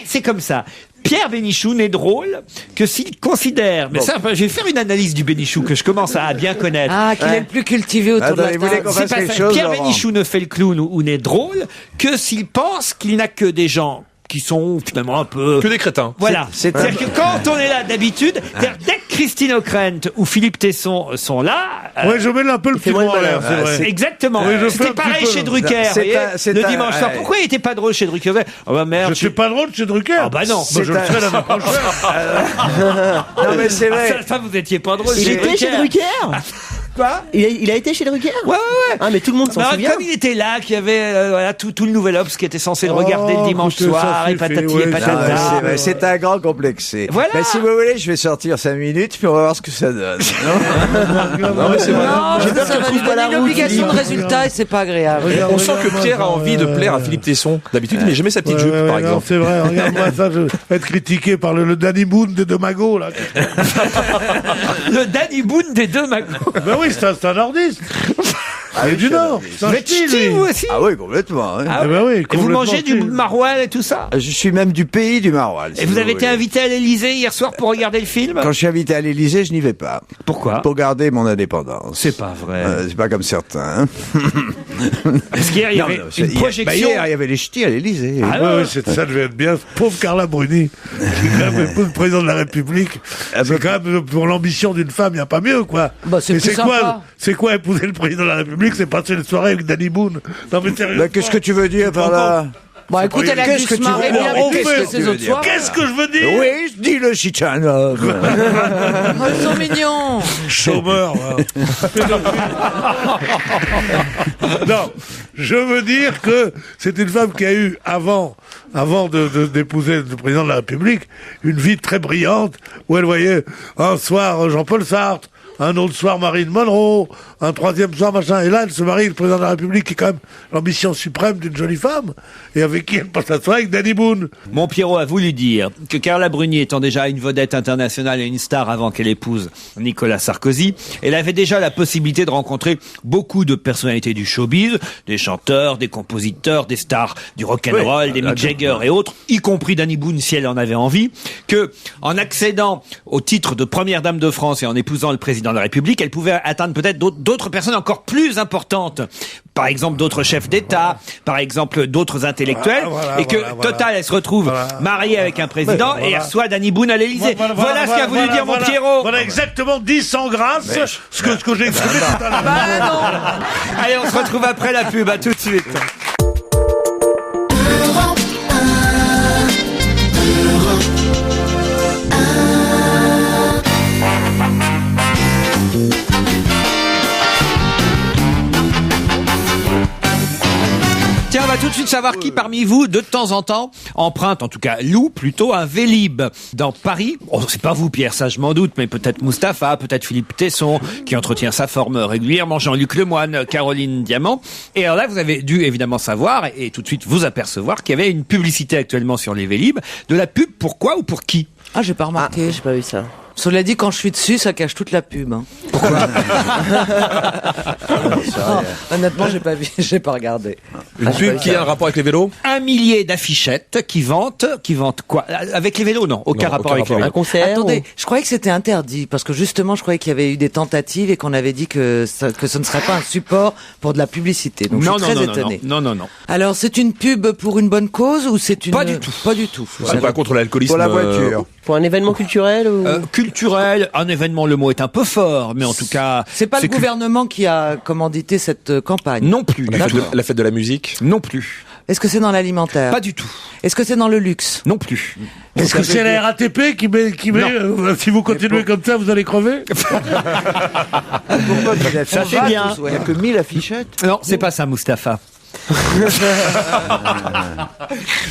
C'est comme ça. Pierre Bénichou n'est drôle que s'il considère, mais ça, je vais faire une analyse du Bénichou que je commence à bien connaître. Ah, qu'il est le plus cultivé autour de la table. C'est pas ça. Pierre Bénichou ne fait le clown ou n'est drôle que s'il pense qu'il n'a que des gens qui sont finalement un peu... Que des crétins. Voilà. C'est-à-dire que quand on est là d'habitude, dès que Christine O'Krent ou Philippe Tesson sont là... Ouais, je mets un peu le petit mot en l'air, c'est vrai. Exactement. Oui, c'était pareil chez Drucker, le dimanche soir. Pourquoi il était pas drôle chez Drucker? Oh bah merde. Je suis pas drôle chez Drucker. Ah bah non. Je le serai l'année prochaine. Non, mais c'est vrai. Ça, vous étiez pas drôle Il était chez Drucker. Quoi? Il a été chez Drucker? Ouais. Ah, mais tout le monde s'en souvient. Comme il était là, qu'il y avait tout le Nouvel Obs qui était censé le regarder le dimanche soir, et patati et patata. C'est un grand complexé. Voilà. Mais si vous voulez, je vais sortir 5 minutes, puis on va voir ce que ça donne. Non, mais c'est vrai. Non, ça va lui donner une obligation de résultat et c'est pas agréable. On sent que Pierre a envie de plaire à Philippe Tesson. D'habitude, il met jamais sa petite jupe, par exemple. C'est vrai, regarde-moi ça, je vais être critiqué par le Danny Boone des deux magots, là. Le Danny Boone des deux magots. Ben oui, c'est un nordiste. Il est du Nord. Vous êtes ch'ti, vous aussi? Ah oui, complètement. Hein. Ah ben oui, et vous mangez du maroilles et tout ça? Je suis même du pays du maroilles. Et vous avez été invité à l'Élysée hier soir pour regarder le film? Quand je suis invité à l'Élysée, je n'y vais pas. Pourquoi? Pour garder mon indépendance. C'est pas vrai. C'est pas comme certains. Parce qu'hier, il y avait une projection. Hier, il y avait les ch'tis à l'Élysée. Ah oui, c'est ça, devait être bien. Pauvre Carla Bruni, qui est quand même le président de la République. C'est quand même, pour l'ambition d'une femme, il n'y a pas mieux, quoi. Bah, c'est plus sympa. C'est quoi épouser le président de la République? C'est passer une soirée avec Danny Boone. Non, mais sérieusement. Qu'est-ce que tu veux dire par là? Bon, écoute, elle a dû se marrer bien plus que ces autres soirs. Qu'est-ce que je veux dire? Oui, je dis le Chichanov. Oh, ils sont mignons. Chômeur. Non, je veux dire que c'est une femme qui a eu, avant d'épouser le président de la République, une vie très brillante, où elle voyait un soir Jean-Paul Sartre, un autre soir Marilyn Monroe, un troisième soir machin, et là elle se marie avec le président de la République qui est quand même l'ambition suprême d'une jolie femme, et avec qui elle passe la soirée avec Danny Boone. Mon Pierrot a voulu dire que Carla Bruni étant déjà une vedette internationale et une star avant qu'elle épouse Nicolas Sarkozy, elle avait déjà la possibilité de rencontrer beaucoup de personnalités du showbiz, des chanteurs, des compositeurs, des stars du rock'n'roll, des Mick Jagger et autres, y compris Danny Boone si elle en avait envie, que en accédant au titre de première dame de France et en épousant le président de la République, elle pouvait atteindre peut-être d'autres personnes encore plus importantes. Par exemple, d'autres chefs d'État, par exemple, d'autres intellectuels, Total, elle se retrouve mariée avec un président et elle reçoit Danny Boone à l'Élysée. Voilà ce qu'a voulu dire mon Pierrot. Voilà exactement 10 sans grâce, ce que j'ai exprimé tout à l'heure. Allez, on se retrouve après la pub, à tout de suite. va tout de suite savoir qui parmi vous, de temps en temps, emprunte, en tout cas loue plutôt un Vélib. Dans Paris, c'est pas vous Pierre, ça je m'en doute, mais peut-être Mustapha, peut-être Philippe Tesson, qui entretient sa forme régulièrement, Jean-Luc Lemoyne, Caroline Diamant. Et alors là, vous avez dû évidemment savoir, et tout de suite vous apercevoir qu'il y avait une publicité actuellement sur les Vélib. De la pub, pourquoi ou pour qui? Ah, j'ai pas remarqué. J'ai pas vu ça. Cela dit, quand je suis dessus, ça cache toute la pub. Hein. Pourquoi Honnêtement, j'ai pas vu, j'ai pas regardé. Une pub qui a un rapport avec les vélos? 1 millier d'affichettes qui vantent quoi? Avec les vélos, non. Aucun rapport avec les vélos. Un concert. Attendez, je croyais que c'était interdit, parce que justement, je croyais qu'il y avait eu des tentatives et qu'on avait dit que ce ne serait pas un support pour de la publicité. Donc je suis très étonné. Non. Alors, c'est une pub pour une bonne cause ou c'est une... Pas du tout. Pas du tout. C'est pas contre l'alcoolisme. Pour la voiture. Pour un événement culturel ou... Culturel, un événement, le mot est un peu fort, mais en tout cas... C'est pas le gouvernement qui a commandité cette campagne? Non plus. La fête de la musique? Non plus. Est-ce que c'est dans l'alimentaire? Pas du tout. Est-ce que c'est dans le luxe? Non plus. Est-ce que c'est la RATP qui met si vous continuez comme ça, vous allez crever? Ça c'est bien. Il n'y a que 1000 affichettes. Non, c'est pas ça, Mustapha.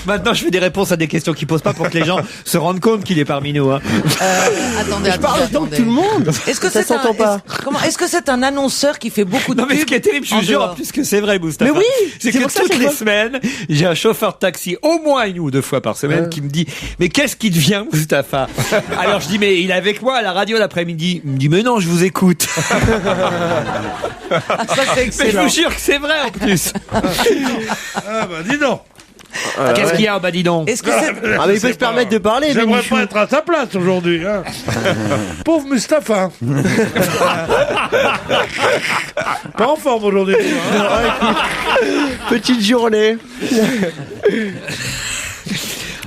Maintenant, je fais des réponses à des questions qui posent pas pour que les gens se rendent compte qu'il est parmi nous. Hein. Attendez, Je parle autant que tout le monde. Est-ce que ça s'entend pas? Est-ce que c'est un annonceur qui fait beaucoup de Non, mais ce pubs qui est terrible, je vous jure, en plus que c'est vrai, Mustapha. Mais oui, c'est c'est que pour ça toutes que les moi- semaines, j'ai un chauffeur de taxi, au moins 1 ou 2 fois par semaine, qui me dit, mais qu'est-ce qui devient, Mustapha? Alors je dis, mais il est avec moi à la radio l'après-midi. Il me dit, mais non, je vous écoute. Ça c'est Mais je excellent. vous jure que c'est vrai en plus. Ah bah dis donc. Qu'est-ce qu'il y a, bah dis donc? Est-ce que c'est... Ah mais il peut se permettre de parler, J'aimerais Bénichou. pas être à sa place aujourd'hui. Hein. Pauvre Mustapha. Pas en forme aujourd'hui. Hein. Petite journée.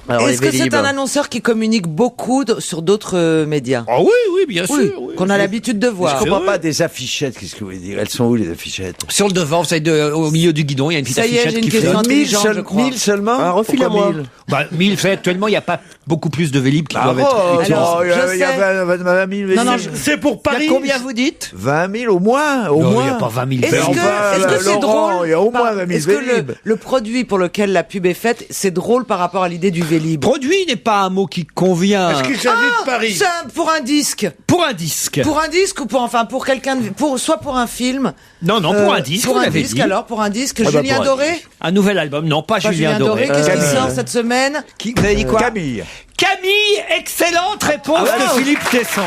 Alors, Est-ce les que c'est Vélib. un annonceur qui communique beaucoup sur d'autres médias? Ah oui, bien sûr. oui. Qu'on a l'habitude de Je voir. comprends pas des affichettes, qu'est-ce que vous voulez dire? Elles sont où les affichettes? Sur le devant, vous savez, au milieu du guidon, il y a une petite Ça y est, affichette j'ai une qui question fait... intelligente, je crois. 1000 seulement? Ah, refile-la Pourquoi moi. 1000? Bah, 1000, vous savez, actuellement, il n'y a pas beaucoup plus de Vélib qui doivent être Oh, utilisés. Alors, il y a je 20 000. Non, non, C'est pour Il y a Paris. combien vous dites? 20 000 au moins, au Non, moins. il n'y a pas 20 000 Est-ce Vélib. que c'est Laurent, drôle? il y a au moins 20 000 Est-ce que Vélib. le produit pour lequel la pub est faite, c'est drôle par rapport à l'idée du Vélib? Produit n'est pas un mot qui convient. Est-ce qu'il s'agit de Paris? C'est pour un disque. Pour un disque. Pour un disque ou pour quelqu'un soit pour un film. Non, pour un disque, Pour on un avait disque dit. alors, pour un disque. bah, Julien pour un Doré? Un nouvel album. Non, pas Pas Julien Doré. Qu'est-ce qui Camille. sort cette semaine? Vous avez dit quoi? Camille. Camille, excellente réponse Ah, de ouais. Philippe Tesson.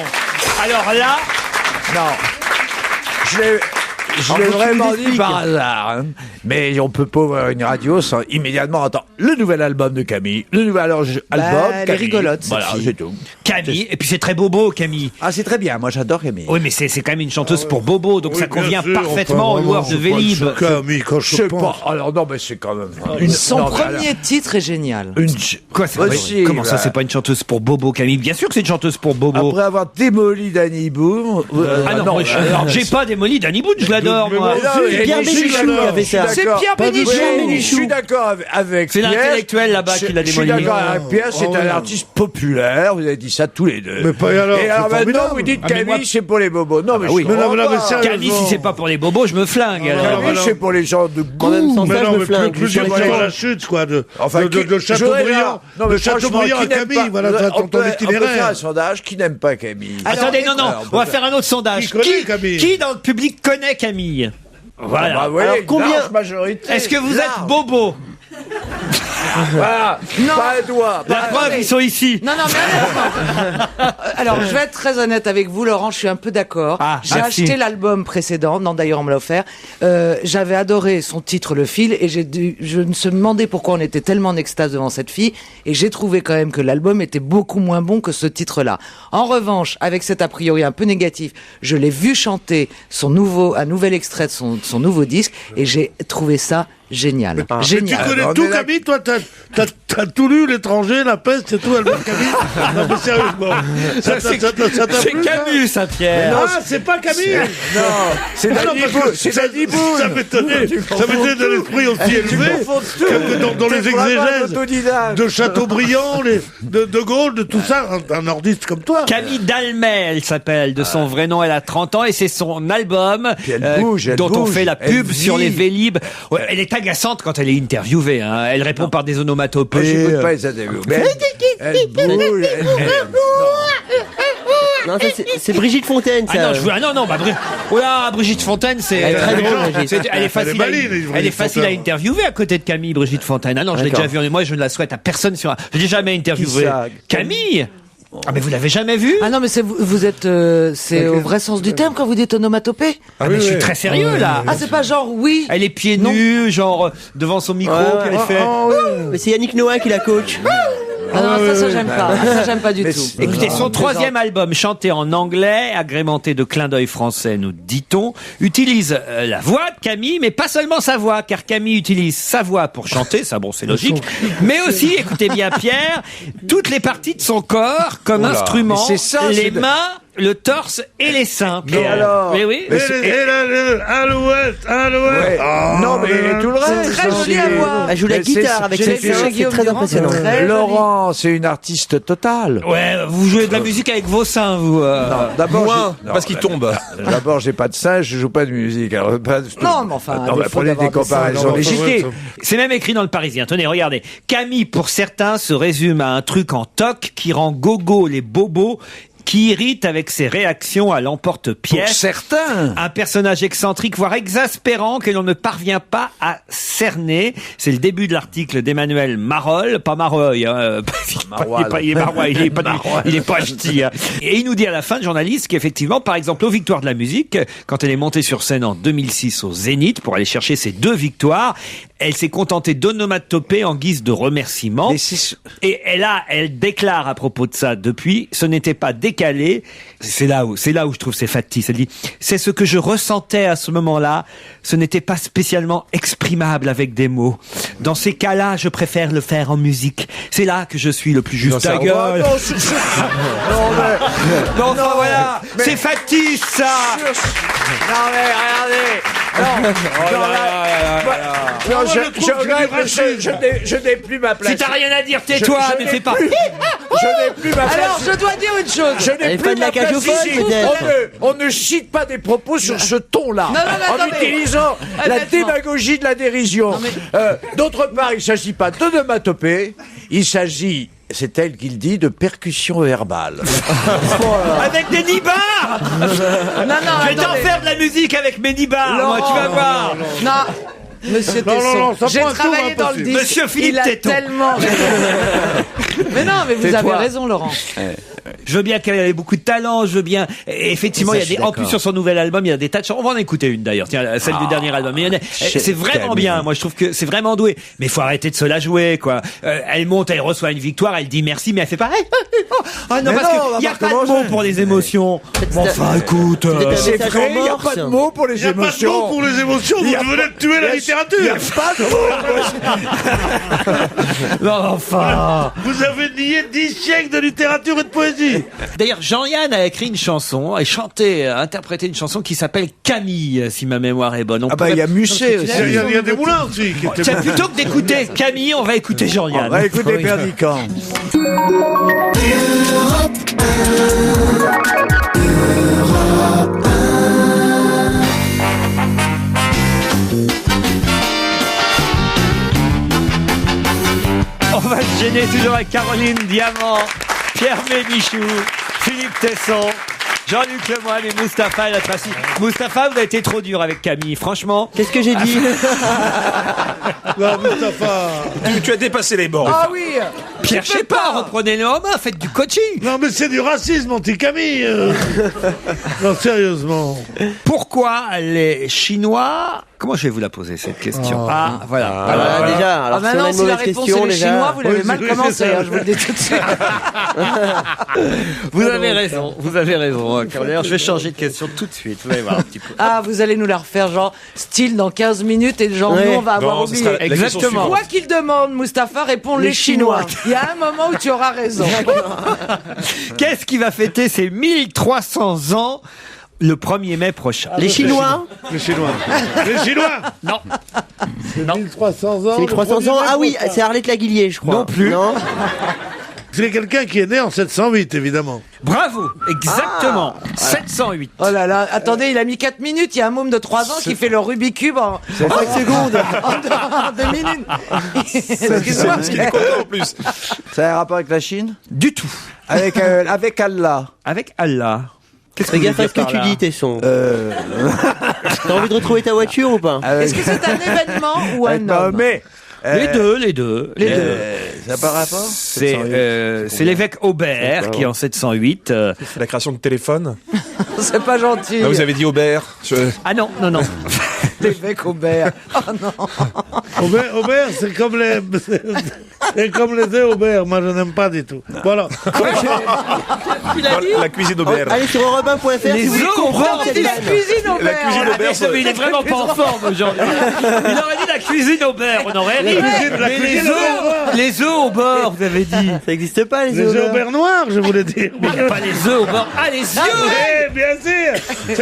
Alors là, Non. Je l'ai vraiment dit par hasard. Hein. Mais on peut pas voir une radio sans immédiatement entendre le nouvel album de Camille, le nouvel album elle est Camille. rigolote, cette Voilà, fille. c'est tout. Camille, et puis c'est très bobo, Camille. Ah, c'est très bien. Moi, j'adore Camille. Oui, mais c'est quand même une chanteuse pour bobo, donc Oui, ça bien convient sûr, parfaitement enfin, aux loueurs de vraiment, Vélib. c'est pas le Camille, quand je Je sais pense. pas. Alors non, mais c'est quand même Son non, mais premier titre est génial. alors, Quoi, c'est Aussi, Comment ça, bah. c'est pas une chanteuse pour bobo, Camille? Bien sûr que c'est une chanteuse pour bobo. Après avoir démoli Danny Boom. Ah non, moi, j'ai pas démoli Danny Boone, je l'adore, moi. C'est Pierre Bénichou qui a fait ça. C'est Pierre Bénichou. Je suis d'accord avec C'est Pierre. l'intellectuel là-bas qui l'a Je suis démoli. d'accord avec Pierre, c'est Oh, un ouais. artiste populaire, vous avez dit ça tous les deux. Mais pas alors, Et c'est alors maintenant, formidable. vous dites Ah, mais Camille, moi- c'est pour les bobos. Non, mais bah oui. je Mais non, comprends mais non, mais pas. sérieux. Camille, si c'est pas pour les bobos, je me flingue. alors. alors. Camille, c'est pour les gens de En même goût. temps, Mais ça, non, je me mais flingue. plus Je suis dur d'accord. la chute, quoi, de Enfin, de Chateaubriand. Non, mais De Chateaubriand à franchement, qui n'aime Camille, pas- voilà, on peut- ton On peut faire un itinéraire. sondage, qui n'aime pas Camille? Attendez, non, on va faire un autre sondage. Qui connaît Camille Qui dans le public connaît Camille? Voilà. Bah, oui, Alors, une combien- large majorité. Est-ce que vous Large. êtes bobo? Voilà. Pas toi. La preuve, ils sont ici. Non, mais honnêtement. Alors, je vais être très honnête avec vous, Laurent, je suis un peu d'accord. Ah, J'ai merci. acheté l'album précédent, non, d'ailleurs, on me l'a offert. J'avais adoré son titre, Le Fil, et je me suis demandé pourquoi on était tellement en extase devant cette fille, et j'ai trouvé quand même que l'album était beaucoup moins bon que ce titre-là. En revanche, avec cet a priori un peu négatif, je l'ai vu chanter un nouvel extrait de son nouveau disque, et j'ai trouvé ça génial. Tu Génial. connais on tout, est là- Camille, toi, t'as tout lu, l'étranger, la peste et tout, Albert Camille. Non, mais sérieusement. Ça t'a C'est plu, ça Camus, ça, Pierre. Ah, c'est pas Camille. Non, c'est Ah non, Danny parce Boone. que C'est ça Danny Boone. ça m'étonnait de l'esprit aussi élevé que dans les C'est vraiment un exégèses autodidacte. de Chateaubriand, de Gaulle, de tout ça, un nordiste comme toi. Camille Dalmet, elle s'appelle, de son vrai nom, elle a 30 ans et c'est son album Puis elle bouge, elle dont on bouge, fait la elle pub vit. sur les Vélib. Ouais, elle est agaçante quand elle est interviewée. Hein. Elle répond par des onomatopées. Moi, j'écoute pas les interviews. Mais elle bouge. Non, ça, c'est Brigitte Fontaine, ça. Brigitte Fontaine, c'est Elle est très drôle, Brigitte. elle est facile, elle est facile à interviewer à côté de Camille, Brigitte Fontaine. Ah non, je l'ai déjà vue. Moi, je ne la souhaite à personne je l'ai jamais interviewée. Camille. Ah mais vous l'avez jamais vue? Ah non, mais vous êtes c'est au vrai sens du terme quand vous dites onomatopée. Ah mais je suis très sérieux là. Ah c'est pas genre oui. Elle est pieds nus, genre devant son micro qu'elle fait. Mais c'est Yannick Noah qui la coach. Ah non, ça j'aime pas. Ça j'aime pas du tout. Écoutez, son troisième album, chanté en anglais, agrémenté de clins d'œil français, nous dit-on, utilise la voix de Camille, mais pas seulement sa voix, car Camille utilise sa voix pour chanter, ça bon c'est logique, mais aussi, écoutez bien Pierre, toutes les parties de son corps comme instrument, les mains, le torse et les seins. Mais alors Mais oui. Alouette. Ouais. Non, mais tout le reste. C'est très joli à voir. Elle joue la guitare avec ses seins, c'est très impressionnant. Laurent, c'est une artiste totale. Ouais, vous jouez de la musique avec vos seins, vous. Non, d'abord, parce qu'il tombe. D'abord, j'ai pas de seins, je joue pas de musique. Alors, Non, mais enfin, on va prenez des comparaisons légitimes. C'est même écrit dans le Parisien. Tenez, regardez. Camille, pour certains, se résume à un truc en toc qui rend gogo les bobos, qui irrite avec ses réactions à l'emporte-pièce. Pour certains. Un personnage excentrique, voire exaspérant, que l'on ne parvient pas à cerner. C'est le début de l'article d'Emmanuel Marolle, pas Maroy, hein. Il est Maroy, il est pas ch'ti, hein. Et il nous dit à la fin, le journaliste, qu'effectivement, par exemple, aux Victoires de la musique, quand elle est montée sur scène en 2006 au Zénith pour aller chercher ses 2 victoires, elle s'est contentée d'onomatopées en guise de remerciement. Et elle déclare à propos de ça depuis, ce n'était pas décalé. C'est là où je trouve c'est factice. Elle dit, c'est ce que je ressentais à ce moment-là. Ce n'était pas spécialement exprimable avec des mots. Dans ces cas-là, je préfère le faire en musique. C'est là que je suis le plus juste. Ta gueule. Non, voilà. C'est factice, ça. Non, mais regardez. Je n'ai plus ma place. Si t'as rien à dire, tais-toi, mais fais pas. Je n'ai plus ma place. Alors, je dois dire une chose. Je n'ai plus ma place ici. On ne cite pas des propos sur ce ton-là. En utilisant la démagogie de la dérision. D'autre part, il ne s'agit pas d'onomatopée. Il s'agit, c'est elle qui le dit, de percussion verbale. Avec des nibards. Je vais t'en faire de la musique avec mes nibards, moi, tu vas voir. Non. Monsieur Tesson, j'ai travaillé dans le disque. Monsieur Philippe il a Téton. tellement Mais non, mais vous avez raison, Laurent. Je veux bien qu'elle ait beaucoup de talent, je veux bien. Et effectivement, il y a en plus sur son nouvel album, il y a des tas de chansons. On va en écouter une d'ailleurs, tiens, celle du dernier album. C'est vraiment bien. Moi, je trouve que c'est vraiment doué. Mais il faut arrêter de se la jouer, quoi. Elle monte, elle reçoit une victoire, elle dit merci, mais elle fait pareil. Ah non, parce qu'il y a pas de mots pour les émotions. Enfin, écoute, c'est vrai, il n'y a pas de mots pour les émotions. Il n'y a pas de mots pour les émotions. Vous venez de tuer la littérature. Il n'y a pas de mots. Non, enfin. Vous avez nié 10 siècles de littérature et de poésie. D'ailleurs, Jean-Yann a écrit une chanson, a interprété une chanson qui s'appelle Camille, si ma mémoire est bonne. Il y a Musset aussi. Il y a des moulins aussi. Tiens, plutôt que d'écouter Camille, on va écouter Jean-Yann. On va écouter Perdican. On va se gêner toujours avec Caroline Diamant, Pierre Bénichou, Philippe Tesson, Jean-Luc Lemoyne et Mustapha El Atrassi. Mustapha, vous avez été trop dur avec Camille, franchement. Qu'est-ce que j'ai dit? Non, Mustapha. Tu as dépassé les bornes. Ah oui. Pierre, je sais pas, reprenez-le en main, faites du coaching. Non, mais c'est du racisme anti-Camille. Non, sérieusement. Pourquoi les Chinois... Comment je vais vous la poser, cette question? Voilà, déjà. Alors, maintenant, si la réponse est les Chinois, vous l'avez mal commencé, je vous le dis tout de suite. Vous avez raison. D'ailleurs, je vais changer de question tout de suite. Vous allez voir un petit peu. Ah, vous allez nous la refaire, genre, style dans 15 minutes, et genre, nous, on va avoir oublié. Exactement. Quoi qu'il demande, Mustapha répond les Chinois. Il y a un moment où tu auras raison. Qu'est-ce qui va fêter ses 1300 ans le 1er mai prochain? Les Chinois? Les Chinois. Les Chinois. Non. C'est 1300 ans. C'est 1300 ans? Ah oui, c'est Arlette Laguillier, je crois. Non plus. Non. c'est quelqu'un qui est né en 708, évidemment. Bravo, exactement. 708. Oh là là, attendez, il a mis 4 minutes, il y a un môme de 3 ans qui fait le Rubik's Cube en 5 secondes. en 2 minutes. Excuse-moi. Parce qu'il est content en plus. Ça a un rapport avec la Chine? Du tout. Avec Allah. Avec Allah. Qu'est-ce que Fais gaffe à ce que tu dis, Tesson. T'as envie de retrouver ta voiture ou pas? Est-ce que c'est un événement ou un homme? Mais Les deux. ça n'a pas rapport? C'est l'évêque Aubert qui, en 708... La création de téléphone. C'est pas gentil. Non, vous avez dit Aubert. Ah non. L'évêque Aubert. Oh non. Aubert, c'est comme les œufs Aubert. Moi, je n'aime pas du tout. Voilà. La cuisine d'Aubert. Allez sur europe1.fr si vous voulez comprendre cette La vanne. cuisine Aubert. La cuisine d'Aubert. Il est vraiment pas en forme aujourd'hui. Il aurait dit la cuisine Aubert, on aurait ri. La cuisine Aubert. Les œufs au beurre, vous avez dit. Ça n'existe pas les Les œufs. œufs Aubert noirs, je voulais dire. Mais il n'y a pas les œufs au beurre. Ah, les yeux. Oui, bien sûr. Je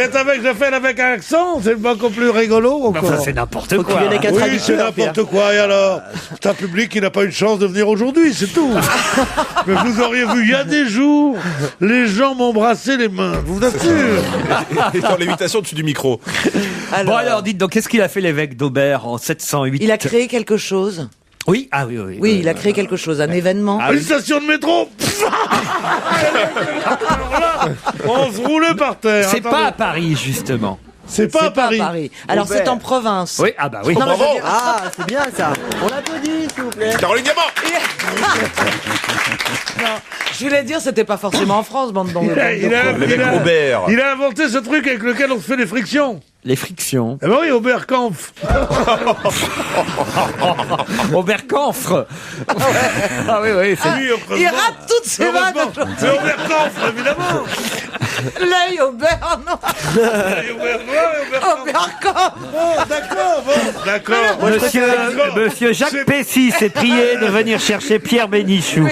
fais avec un accent, c'est beaucoup plus rigolo. Enfin, Encore. c'est n'importe Faut qu'il quoi. vienne avec un Oui, traducteur, c'est n'importe quoi. Et alors, c'est un public qui n'a pas eu de chance de venir aujourd'hui, c'est tout. Mais vous auriez vu, il y a des jours, les gens m'embrassaient les mains. Vous assure. Et dans l'imitation dessus du micro. Bon alors, dites donc, qu'est-ce qu'il a fait l'évêque d'Aubert en 708? Il a créé quelque chose. Oui, ah oui. Oui, il a créé quelque chose, un événement. Ah Une station de métro. Alors là, on se roulait par terre. C'est Attendez. pas à Paris, justement. C'est pas à Paris. Alors c'est en province. Oui, ah bah oui. Non, mais je veux dire- Ah, c'est bien ça. On l'applaudit s'il vous plaît. Caroline Diamant. Non, je voulais dire, c'était pas forcément en France, bande d'en L'évêque Aubert. Il a inventé ce truc avec lequel on se fait des frictions. Les frictions. Eh ben oui, Aubert Kampf. Aubert Canfre. Ah oui, c'est Oui, Il rate toutes ses vannes. heureusement. C'est Aubert Kampf, évidemment. L'œil Aubert, non. Et Aubert Noir et Aubert Kampf. Aubert Camp. Oh, d'accord, bon, d'accord. Monsieur Jacques C'est- Pessy s'est prié de venir chercher Pierre Bénichou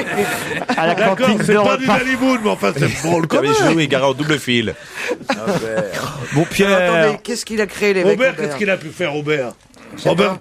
à la D'accord, cantine c'est de pas du repas. Hollywood, mais enfin, c'est drôle quand Pierre même. Bénichou est garé en double fil. Bon Pierre. Attendez, qu'est-ce qu'il a créé l'évêque Aubert, Aubert qu'est-ce qu'il a pu faire, Aubert? Mais Aubert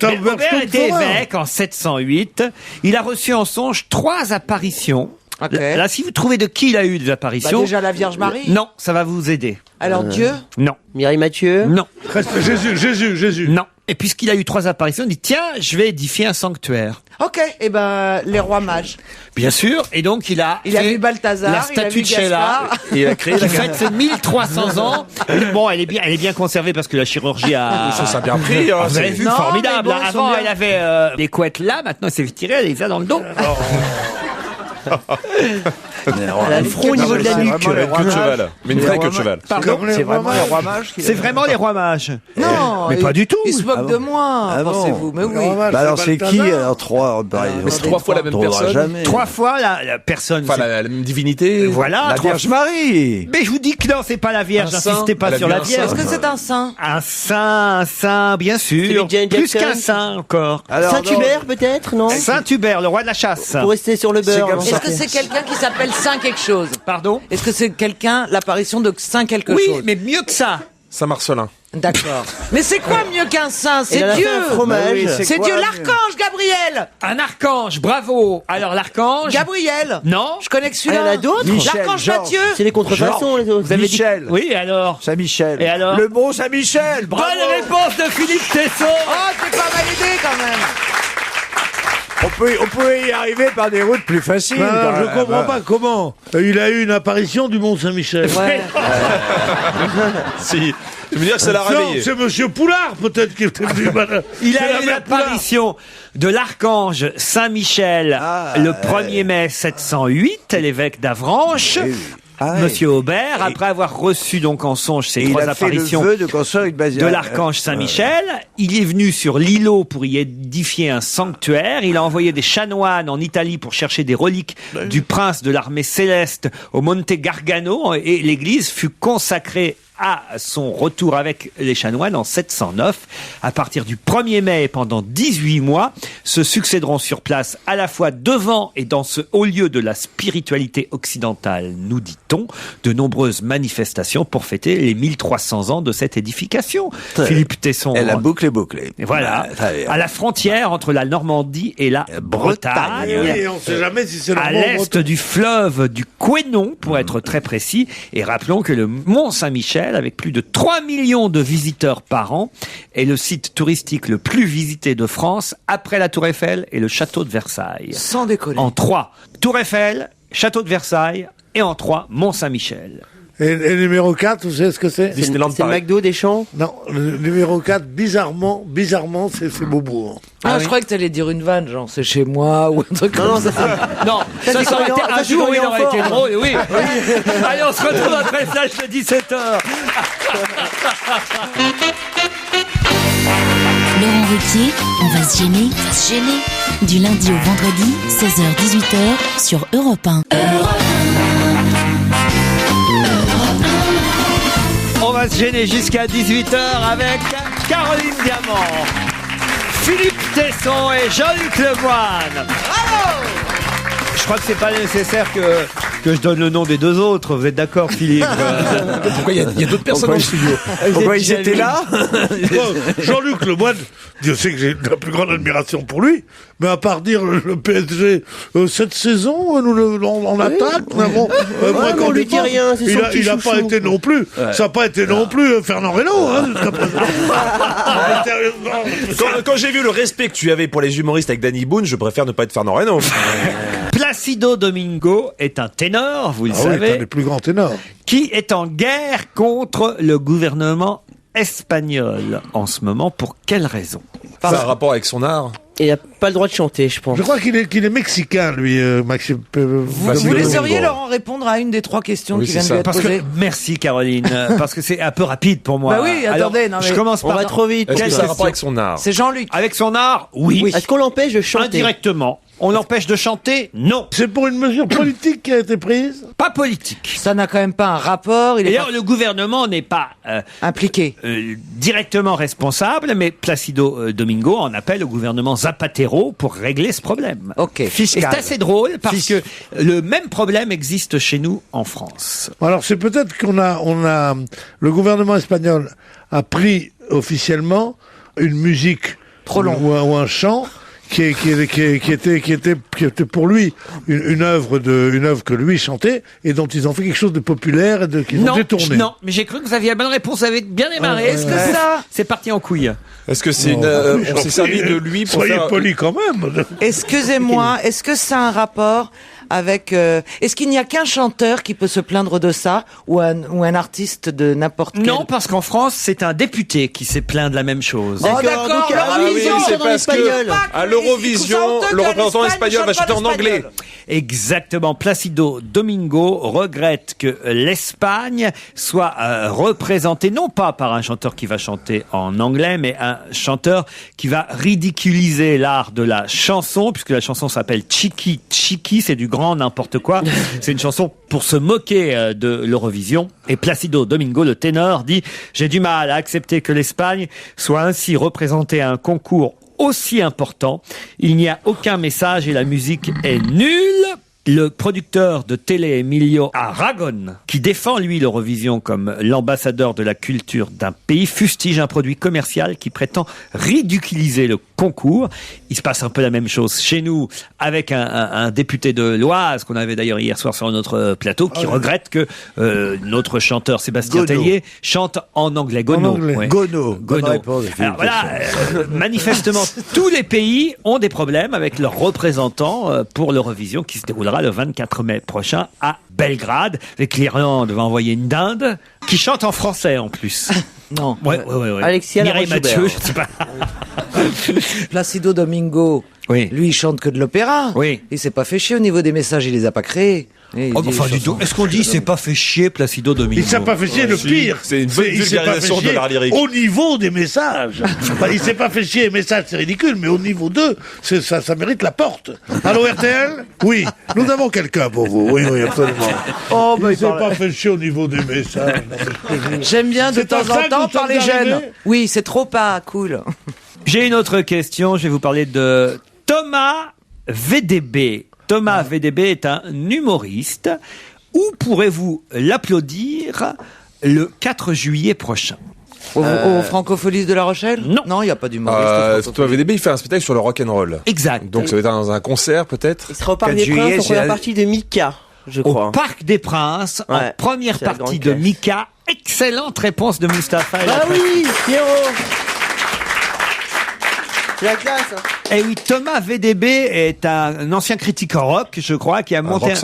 était évêque en 708. Il a reçu en songe 3 apparitions. Ok. Là, si vous trouvez de qui il a eu des Bah, apparitions... déjà la Vierge Marie. Non, ça va vous aider. Alors Dieu. Non. Mireille Mathieu. Non. Reste Jésus. Non. Et puisqu'il a eu 3 apparitions, il dit tiens, je vais édifier un sanctuaire. Ok, et ben les rois mages. Bien sûr. Et donc il a Il a fait vu Balthazar, la il a statue vu de Sheila. Gaspard. Et il a créé Qui fête ses 1300 ans. Bon, elle est bien conservée parce que la chirurgie a. Ça a bien pris. Hein, Vous avez c'est- vu, Non, formidable. mais bon, ils sont Avant, bien. elle avait les couettes là. Maintenant, elle s'est tirée, elle les a dans le dos. Elle a le front au niveau de la nuque. Queue de cheval. Mais une vraie queue de cheval. Pardon. C'est vraiment les rois mages qui C'est vraiment les rois mages. Non, Mais pas du tout. Il se moque Ah bon de moi, Ah bon pensez-vous. Mais oui. Bah alors c'est qui alors 3 Mais c'est 3 fois la même personne. Jamais. 3 fois la personne. Enfin, la même divinité. Voilà. La 3 Vierge Marie. Mais je vous dis que non, c'est pas la Vierge. Un saint. N'insistez pas Elle a sur vu la un Vierge. Est-ce que c'est un saint? Un saint, bien sûr. Celui de Janet Plus Jackson. qu'un saint encore. Alors, Saint-Hubert peut-être, non? Saint Hubert, le roi de la chasse. Pour rester sur le beurre. comme non Est-ce que c'est quelqu'un qui s'appelle Saint quelque chose? Pardon? Est-ce que c'est quelqu'un, l'apparition de Saint quelque Oui, chose? mais mieux que ça. Saint-Marcelin. D'accord. Mais c'est quoi mieux qu'un saint? Il C'est en a fait Dieu. un fromage. Bah oui, C'est quoi, Dieu, mieux l'archange Gabriel. Un archange, bravo. Alors l'archange. Gabriel. Non. Je connais que Ah, il y en celui-là. a d'autres? Michel, L'archange Georges. Matthieu. C'est les contrefaçons les autres. Vous avez dit- Michel. Oui, alors. Saint-Michel. Et alors Le bon Saint-Michel. Bravo. Bonne réponse de Philippe Tesson. Oh, t'es pas mal aidé quand même. On peut y arriver par des routes plus faciles. Ah, je comprends pas comment. Il a eu une apparition du Mont Saint-Michel. Ouais. Si. Je veux dire que ça l'a Non, réveillé. c'est Monsieur Poulard peut-être qui était venu. Il C'est a la eu mère Poulard. l'apparition de l'archange Saint-Michel le 1er mai 708, l'évêque d'Avranches. Monsieur Aubert, après avoir reçu donc en songe ces Et il 3 a fait le apparitions vœu de construire une basilique. de l'archange Saint-Michel, il est venu sur l'îlot pour y édifier un sanctuaire. Il a envoyé des chanoines en Italie pour chercher des reliques du prince de l'armée céleste au Monte Gargano et l'église fut consacrée à son retour avec les chanoines en 709. À partir du 1er mai et pendant 18 mois, se succéderont sur place à la fois devant et dans ce haut lieu de la spiritualité occidentale, nous dit-on, de nombreuses manifestations pour fêter les 1300 ans de cette édification. Philippe Tesson. Et la boucle est bouclée. Et voilà, à la frontière entre la Normandie et la Bretagne. Oui, on ne sait jamais si c'est le à l'est du fleuve du Couesnon, pour être très précis. Et rappelons que le Mont Saint-Michel, avec plus de 3 millions de visiteurs par an, est le site touristique le plus visité de France, après la Tour Eiffel et le château de Versailles. Sans déconner. En 3, Tour Eiffel, château de Versailles, et en 3, Mont Saint-Michel. Et numéro 4, vous savez ce que c'est? C'est le McDo des Champs? Non, le numéro 4, bizarrement, c'est Beaubourg. Je croyais que t'allais dire une vanne, genre c'est chez moi ou un truc comme ça. Non, ça aurait été un jour où il aurait été drôle, oui. Allez, on se retrouve après le flash de 17h. Laurent Ruquier, on va se gêner. Du lundi au vendredi, 16h-18h sur Europe 1. On va se gêner jusqu'à 18h avec Caroline Diamant, Philippe Tesson et Jean-Luc Lemoyne. Bravo! Je crois que c'est pas nécessaire que je donne le nom des deux autres. Vous êtes d'accord, Philippe? Pourquoi il y a d'autres personnes dans le studio? Pourquoi ils étaient là? Jean-Luc Lemoyne, Dieu sait que j'ai la plus grande admiration pour lui, mais à part dire le PSG, cette saison, on attaque. On lui dit rien, c'est son petit il n'a pas été non plus. Ouais. Ça n'a pas été non plus Fernand Reynaud. Quand j'ai vu le respect que tu avais pour les humoristes avec Danny Boone, je préfère ne pas être Fernand Reynaud. Placido Domingo est un ténor, vous le savez. Oui, c'est un des plus grands ténors. Qui est en guerre contre le gouvernement espagnol en ce moment. Pour quelle raison? Ça a un rapport avec son art? Et il n'a pas le droit de chanter, je pense. Je crois qu'il est mexicain, lui, Maxime. Vous laisseriez Laurent répondre à une des trois questions qui viennent de être posées? Merci Caroline, parce que c'est un peu rapide pour moi. Bah oui, attendez. Je commence par... On va trop vite. Est-ce que ça a un rapport avec son art? C'est Jean-Luc. Avec son art, oui. Est-ce qu'on l'empêche de chanter? Indirectement. On l'empêche de chanter? Non. C'est pour une mesure politique qui a été prise? Pas politique. Ça n'a quand même pas un rapport. D'ailleurs, le gouvernement n'est pas impliqué, directement responsable, mais Placido Domingo en appelle au gouvernement Zapatero pour régler ce problème. Ok. Fiscal. Et c'est assez drôle parce que le même problème existe chez nous en France. Alors c'est peut-être le gouvernement espagnol a pris officiellement une musique trop longue ou un chant qui était pour lui une œuvre que lui chantait et dont ils ont fait quelque chose de populaire et qu'ils ont détourné. Non, mais j'ai cru que vous aviez la bonne réponse, vous avez bien démarré. Est-ce que ça, c'est parti en couille? Est-ce que c'est on s'est servi de lui pour soyez poli quand même. Excusez-moi, est-ce que ça a un rapport avec est-ce qu'il n'y a qu'un chanteur qui peut se plaindre de ça ou un artiste de n'importe quel? Non, parce qu'en France, c'est un député qui s'est plaint de la même chose. Oh d'accord, c'est parce que à l'Eurovision, le représentant espagnol va chanter en anglais. Exactement. Placido Domingo regrette que l'Espagne soit représentée non pas par un chanteur qui va chanter en anglais, mais un chanteur qui va ridiculiser l'art de la chanson, puisque la chanson s'appelle Chiqui Chiqui, c'est du grand n'importe quoi. C'est une chanson pour se moquer de l'Eurovision. Et Placido Domingo, le ténor, dit « J'ai du mal à accepter que l'Espagne soit ainsi représentée à un concours aussi important. Il n'y a aucun message et la musique est nulle. » Le producteur de télé Emilio Aragon, qui défend lui l'Eurovision comme l'ambassadeur de la culture d'un pays, fustige un produit commercial qui prétend ridiculiser le concours. Il se passe un peu la même chose chez nous avec un député de l'Oise qu'on avait d'ailleurs hier soir sur notre plateau qui regrette que notre chanteur Sébastien Tellier chante en anglais. Gono. Ouais. Gono. Alors voilà, manifestement tous les pays ont des problèmes avec leurs représentants pour l'Eurovision qui se déroulera le 24 mai prochain à Belgrade. Avec l'Irlande va envoyer une dinde qui chante en français en plus. Non. Ouais. Alexia Mireille Mathieu, je sais pas. Placido Domingo, lui il chante que de l'opéra. Oui. Il s'est pas fait chier au niveau des messages, il les a pas créés. Enfin, dis donc, est-ce qu'on dit il s'est pas fait chier Placido Domingo? Il s'est pas fait chier, le pire. C'est une bonne vulgarisation de l'art lyrique. Au niveau des messages. Enfin, il s'est pas fait chier, les messages, c'est ridicule, mais au niveau 2, ça mérite la porte. Allô, RTL? Oui, nous avons quelqu'un pour vous. Oui, absolument. Il s'est pas fait chier au niveau des messages. J'aime bien de temps en temps parler jeunes. Oui, c'est trop pas cool. J'ai une autre question, je vais vous parler de Thomas VDB. Thomas VDB est un humoriste. Où pourrez-vous l'applaudir le 4 juillet prochain? Au Francophonie de La Rochelle? Non, il n'y a pas d'humoriste. Thomas VDB, il fait un spectacle sur le rock'n'roll. Exact. Donc ça va être dans un concert peut-être. Il sera au Parc des Princes en première partie de Mika, je crois. Au Parc des Princes, en première partie de Mika. Excellente réponse de Mustapha. Ah oui, Pierrot. C'est la classe. Eh oui, Thomas VDB est un ancien critique rock, je crois, qui a monté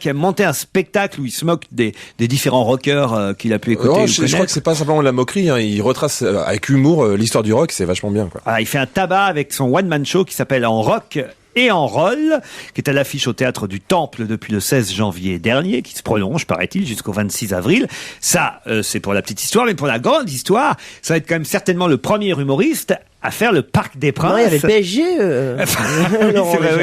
qui a monté un spectacle où il se moque des différents rockers qu'il a pu écouter. Je crois que c'est pas simplement de la moquerie, hein. Il retrace avec humour l'histoire du rock, c'est vachement bien, quoi. Il fait un tabac avec son one-man show qui s'appelle En Rock et en roll, qui est à l'affiche au Théâtre du Temple depuis le 16 janvier dernier, qui se prolonge, paraît-il, jusqu'au 26 avril. Ça, c'est pour la petite histoire, mais pour la grande histoire, ça va être quand même certainement le premier humoriste à faire le Parc des Princes. Non, il y avait le PSG.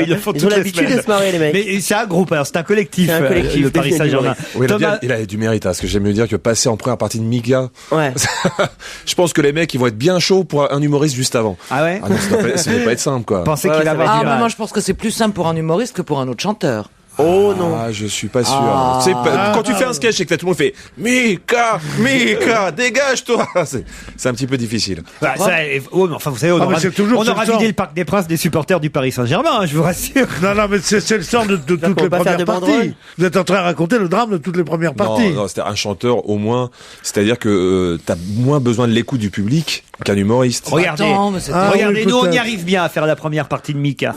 Ils le font toutes les l'habitude semaines. de se marrer, les mecs. Mais c'est un groupe, alors c'est un collectif, le Paris Saint-Germain. Oui, il a du mérite, hein, parce que j'aime mieux dire que passer en première partie de Mika. Ouais. Je pense que les mecs, ils vont être bien chauds pour un humoriste juste avant. Ah ouais? Non, ça doit pas être simple, quoi. Pensez qu'il va avoir du mal. Moi, je pense que c'est plus simple pour un humoriste que pour un autre chanteur. Oh non. Je suis pas sûr. Quand tu fais un sketch et que tout le monde fait Mika, dégage-toi. C'est un petit peu difficile. Mais enfin, vous savez, on aura vidé le Parc des Princes des supporters du Paris Saint-Germain, je vous rassure. Non, mais c'est le sort de toutes les premières parties. Vous êtes en train de raconter le drame de toutes les premières parties. Non, c'était un chanteur au moins. C'est-à-dire que t'as moins besoin de l'écoute du public qu'un humoriste. Regardez, nous on y arrive bien à faire la première partie de Mika.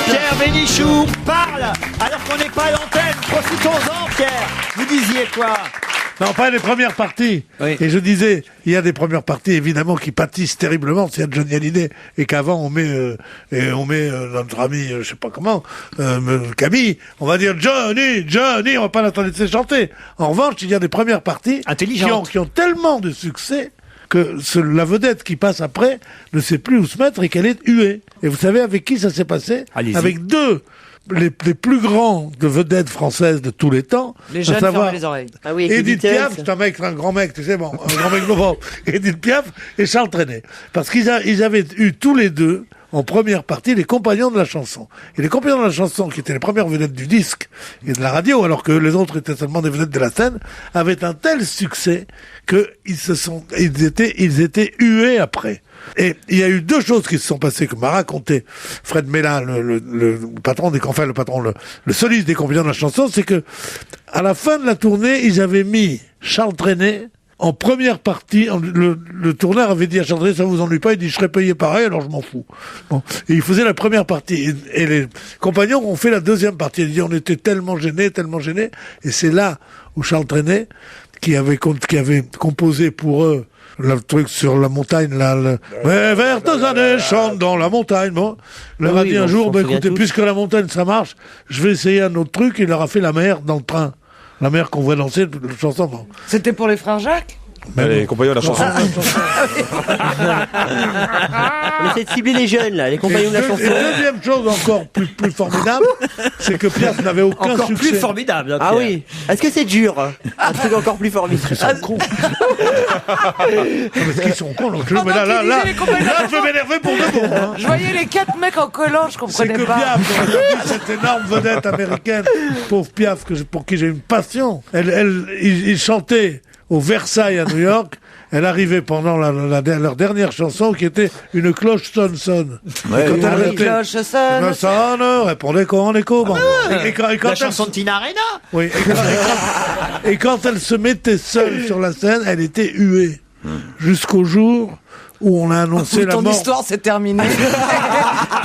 Pierre Bénichou parle alors qu'on n'est pas à l'antenne. Profitons-en, Pierre. Vous disiez quoi? Non, pas les premières parties. Oui. Et je disais, il y a des premières parties évidemment qui pâtissent terriblement. S'il y a Johnny Hallyday et qu'avant on met notre ami, je sais pas comment, Camille, on va dire Johnny, on va pas l'attendre de se chanter. En revanche, il y a des premières parties qui ont tellement de succès que la vedette qui passe après ne sait plus où se mettre et qu'elle est huée. Et vous savez avec qui ça s'est passé? Allez-y. Avec les plus grands de vedettes françaises de tous les temps. Les jeunes ferment les oreilles. Ah oui, Edith Piaf, c'est un grand mec, tu sais, un grand mec global. Edith Piaf et Charles Trenet. Parce qu'ils avaient eu tous les deux, en première partie, les compagnons de la chanson. Et les compagnons de la chanson, qui étaient les premières vedettes du disque et de la radio, alors que les autres étaient seulement des vedettes de la scène, avaient un tel succès qu'ils étaient hués après. Et il y a eu deux choses qui se sont passées, que m'a raconté Fred Mella, le soliste des compagnons de la chanson, c'est que, à la fin de la tournée, ils avaient mis Charles Trenet en première partie. Le tourneur avait dit à Charles Trenet, ça vous ennuie pas? Il dit, je serais payé pareil, alors je m'en fous. Bon. Et il faisait la première partie. Et les compagnons ont fait la deuxième partie. Il dit, on était tellement gênés. Et c'est là où Charles Trenet, qui avait composé pour eux le truc sur la montagne, mais vertes années chantent dans la montagne. Bon, il leur a dit un jour, écoutez, puisque la montagne ça marche, je vais essayer un autre truc. Il leur a fait la mer dans le train. La mer qu'on voit danser, la chanson. Bon. C'était pour les frères Jacques? Les compagnons de la chanson. On essaie de cibler les jeunes, là, les compagnons de la chanson. Et deuxième chose encore plus formidable, c'est que Piaf n'avait aucun succès. Encore plus formidable. Ah oui. Est-ce que c'est dur? Un truc encore plus formidable. Ils sont cons. Parce qu'ils sont cons, l'enculé. Mais là, je vais m'énerver pour de bon. Hein. Je voyais les 4 mecs en collant, je comprenais pas. C'est que Piaf, cette énorme vedette américaine, pauvre Piaf, pour qui j'ai une passion. Il chantait au Versailles à New York. Elle arrivait pendant leur dernière chanson qui était une cloche sonne. Ouais, une cloche sonne, répondez en écho. Bon. Et quand la chanson de Tina Arena. Oui. Et quand elle se mettait seule sur la scène, elle était huée. Jusqu'au jour où on a annoncé la Ton mort. histoire s'est terminée.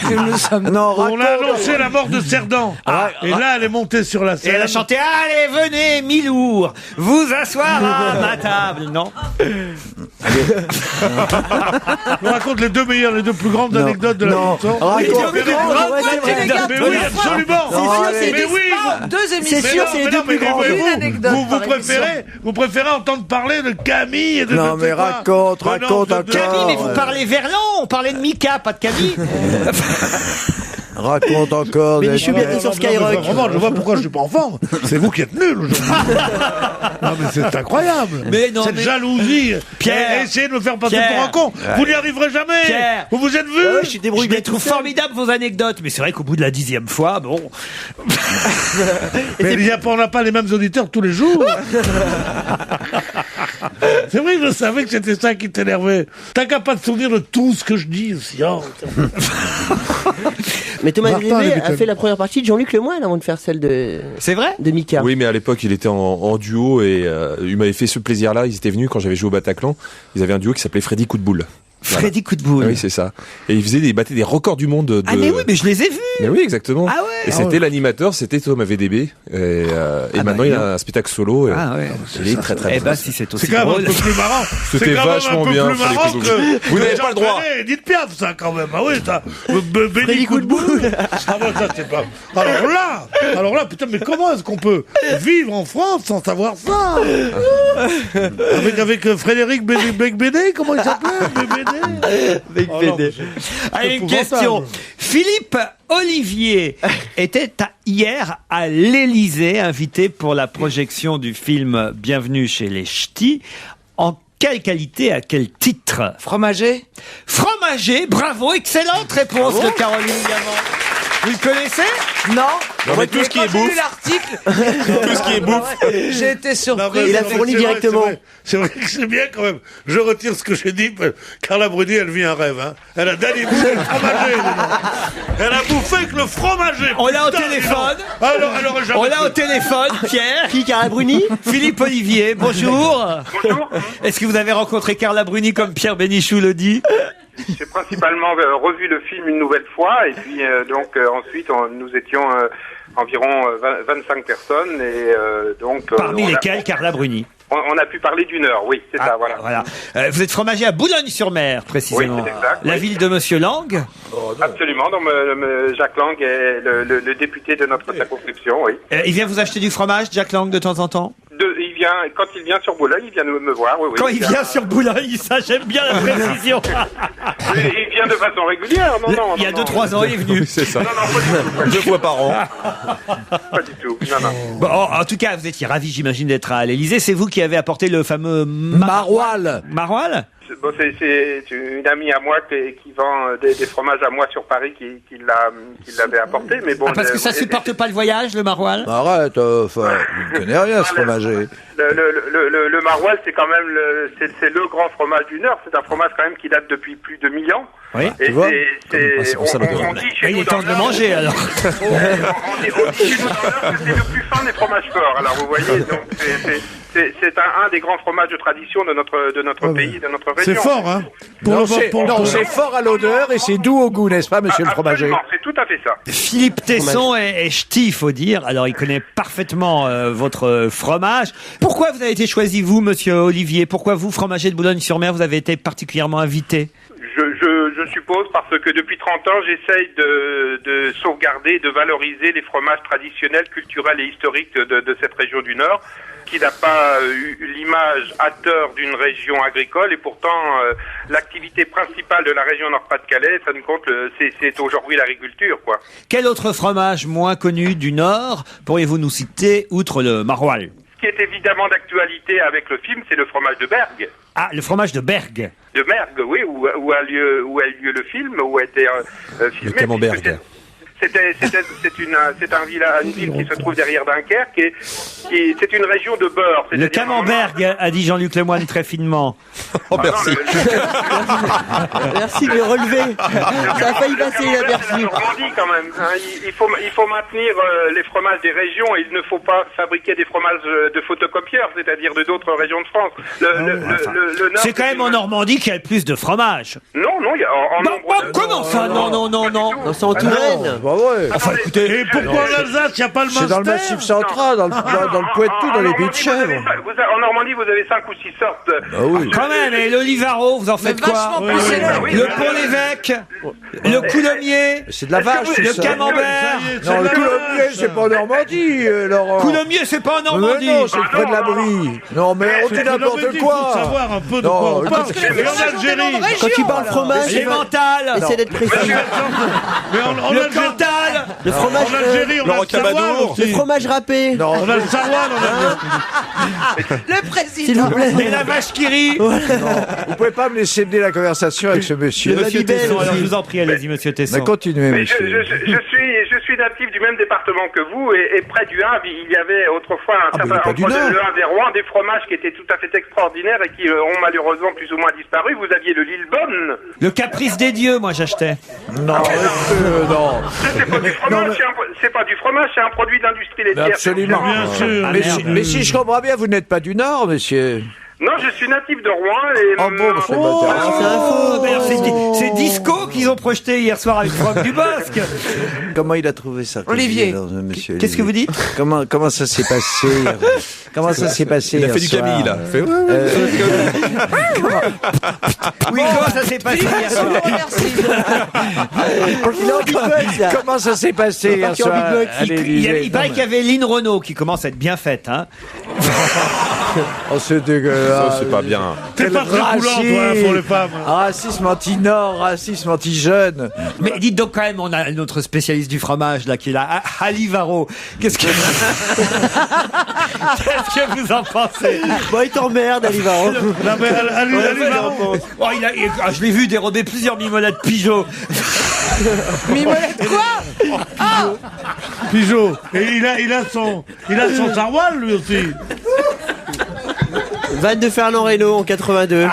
Nous sommes... Non, On a annoncé la mort de Cerdan. Et là, elle est montée sur la Et scène. elle a chanté « Allez, venez, Milour, vous asseoir à ma table ». Non. Je vous raconte les deux plus grandes anecdotes de la chanson. Les deux Raconte. plus grandes anecdotes. Mais oui, absolument. Mais oui, Deux émissions. C'est sûr, c'est les deux plus grands. vous préférez entendre parler de Camille et de Non, mais raconte encore. Camille, mais vous parlez Verlan, on parlait de Mika, pas de Camille. Raconte encore. Bénichou, bienvenue sur Skyrock. Vraiment, je vois pourquoi je suis pas en forme. C'est vous qui êtes nuls aujourd'hui. Non, mais c'est incroyable. Mais non, Cette mais- jalousie. Pierre. Essayez de me faire passer Pierre. pour un con. Vous n'y arriverez jamais. Pierre. Vous vous êtes vu. Je suis débrouillé. Je les trouve formidables vos anecdotes, mais c'est vrai qu'au bout de la 10e fois, bon. Mais on n'a pas les mêmes auditeurs tous les jours. C'est vrai que je savais que c'était ça qui t'énervait. T'as qu'à pas te souvenir de tout ce que je dis aussi. Oh. Mais Thomas Martin, Grivet les a fait la première partie de Jean-Luc Lemoyne avant de faire celle de C'est vrai Mika. Oui, mais à l'époque, il était en duo et il m'avait fait ce plaisir-là. Ils étaient venus quand j'avais joué au Bataclan. Ils avaient un duo qui s'appelait Freddy Coup de Boule. Freddy Coup de Boule. Oui, c'est ça. Et ils battaient des records du monde de... Ah mais oui, mais je les ai vus. Mais oui, exactement. Ah ouais. Et c'était l'animateur, c'était Thomas VDB. Et maintenant, il a un spectacle solo. Ah ouais. Il est très très Eh bien. ben si c'est aussi C'est quand même drôle. un peu plus marrant. C'était C'est quand même vachement un peu bien, plus Freddy marrant Coup de Boule. que Vous n'avez Jean pas le droit. Calais. Dites Piaf, ça, quand même. Ah oui, ça. Béni coup de boule. Ah ouais, ça, c'est pas. Alors là, putain, mais comment est-ce qu'on peut vivre en France sans savoir ça? Avec Frédéric Becbédé, comment il s'appelait? Becbédé. Allez, une question. Philippe Olivier était hier à l'Élysée, invité pour la projection du film Bienvenue chez les Ch'tis. En quelle qualité, à quel titre? Fromager. Fromager, bravo, excellente réponse de Caroline Diamant. Vous le connaissez? Non. Non, mais tout ce qui est Quand j'ai lu bouffe. l'article. Tout ce qui est bouffe. J'ai été surpris. Il a fourni directement. C'est vrai que c'est bien quand même. Je retire ce que j'ai dit. Carla Bruni, elle vit un rêve. Hein. Elle a Danny Boone et le fromager. Elle a bouffé que le fromager. On l'a au Putain, téléphone. Alors, On l'a au téléphone, Pierre. Qui, Carla Bruni? Philippe Olivier, bonjour. Bonjour. Est-ce que vous avez rencontré Carla Bruni comme Pierre Bénichou le dit? J'ai principalement revu le film une nouvelle fois et puis ensuite nous étions environ 25 personnes et Parmi lesquelles Carla Bruni. On a pu parler d'une heure, oui, c'est ça, voilà. Vous êtes fromager à Boulogne-sur-Mer, précisément. Oui, c'est exact. La ville de Monsieur Lang. Absolument, donc Jacques Lang est le député de notre circonscription, oui. Il vient vous acheter du fromage, Jacques Lang, de temps en temps? Quand il vient sur Boulogne, il vient me voir, oui. Quand il vient sur Boulogne, ça j'aime bien la précision. Il vient de façon régulière, Il y a 2-3 ans, il est venu. Oui, c'est ça. Non, pas du tout. 2 fois par an. Pas du tout, non. Bon, en tout cas, vous étiez ravi, j'imagine, d'être à l'Élysée. C'est vous qui avez apporté le fameux Maroilles. Maroilles? Bon, c'est une amie à moi qui vend des fromages à moi sur Paris qui l'avait apporté, mais bon. Parce que ça supporte pas le voyage, le maroilles? Arrête, il ne connaît rien, ce fromager. Le maroilles, c'est quand même c'est le grand fromage du Nord. C'est un fromage quand même qui date depuis plus de 1000 ans. Oui, et tu vois. on dit chez il nous est temps dans de le le Nord- manger, alors. on dit chez nous dans le Nord que c'est le plus fin des fromages forts. Alors vous voyez, donc c'est un des grands fromages de tradition de notre pays, de notre région. C'est fort, hein. C'est fort à l'odeur et c'est doux au goût, n'est-ce pas, monsieur le fromager? Absolument, c'est tout à fait ça. Philippe Tesson est ch'ti, il faut dire. Alors, il connaît parfaitement votre fromage. Pourquoi vous avez été choisi, vous, monsieur Olivier? Pourquoi vous, fromager de Boulogne-sur-Mer, vous avez été particulièrement invité? Je suppose parce que depuis 30 ans, j'essaye de sauvegarder, de valoriser les fromages traditionnels, culturels et historiques de cette région du Nord, qui n'a pas eu l'image à tort d'une région agricole, et pourtant l'activité principale de la région Nord-Pas-de-Calais, ça ne compte, c'est aujourd'hui l'agriculture, quoi. Quel autre fromage moins connu du Nord pourriez-vous nous citer, outre le maroilles? Ce qui est évidemment d'actualité avec le film, c'est le fromage de Bergue. Ah, le fromage de Bergue. De Bergue, oui, où a lieu le film, où a été filmé. Le camembert. c'est une ville qui se trouve derrière Dunkerque, c'est une région de beurre. Le camembert, a dit Jean-Luc Lemoyne très finement. Oh, merci. Merci de le relever. Ça a failli passer inaperçu. Normandie quand même. Hein. Il faut maintenir les fromages des régions et il ne faut pas fabriquer des fromages de photocopieurs, c'est-à-dire de d'autres régions de France. Le Nord, c'est quand même en Normandie qu'il y a le plus de fromage. Non, il y a en nombre de... Comment ça? Non, c'est en Touraine. Enfin, écoutez. Et pourquoi en Alsace, il n'y a pas le Munster? C'est dans le Massif central, dans le Poitou, dans les pays de chèvre. En Normandie, vous avez 5 ou 6 sortes. Quand même, et l'olivaro, vous en faites quoi? Le pont-l'évêque, le coulommier, c'est de la vache, le camembert. Non, le coulommier, c'est pas en Normandie, Laurent. Coulommier, c'est pas en Normandie. Non, c'est près de la Brie. Non, mais on dit n'importe quoi. Il faut savoir un peu de quoi on parle. Et en Algérie, quand tu parles fromage, les mentales. essaie d'être précis. Le Cantal. Le fromage. En Algérie, on a le saroual aussi. Le fromage râpé. Non, on a le saroual en Algérie. Le président. S'il vous plaît. Et la vache qui rit. Non, vous pouvez pas me laisser mener la conversation avec ce monsieur. Monsieur Tesson, alors je vous en prie, allez-y, monsieur Tesson. Mais continuez, Mais monsieur. je suis natif du même département que vous et près du Havre, il y avait autrefois un certain entre le Havre et Rouen des fromages qui étaient tout à fait extraordinaires et qui ont malheureusement plus ou moins disparu. Vous aviez le Lillebonne. Le caprice des dieux, moi j'achetais. Non, non. C'est pas du fromage, c'est pas du fromage, c'est un produit de l'industrie laitière. Absolument. Bien sûr. Mais si je comprends bien, vous n'êtes pas du Nord, monsieur. Non, je suis natif de Rouen et... Oh bon, c'est pas C'est Disco qu'ils ont projeté hier soir avec Franck Dubosc. Comment il a trouvé ça? Olivier. Monsieur. Qu'est-ce que vous dites? Comment ça s'est passé? Comment ça s'est passé? Il a fait du Camille, là. Oui, comment ça s'est passé hier soir? Comment ça s'est passé hier soir? Il paraît qu'il y avait Lynn Renault qui commence à être bien faite, hein. Oh, c'est dégueulasse. Ça, c'est pas bien. T'es pas très coulant, toi, pour les femmes. Racisme anti-Nord, racisme anti-jeune. Mais dites donc quand même, on a notre spécialiste du fromage, là, qui est là, Alivaro. Qu'est-ce que vous en pensez? Bon, il t'emmerde, Alivaro. Alivaro. Oh, je l'ai vu dérober plusieurs mimolettes Pigeot. Mimolette quoi? Ah, Pigeot. Et il a son saroual, lui aussi. Vanne de Fernand Reynaud en 82.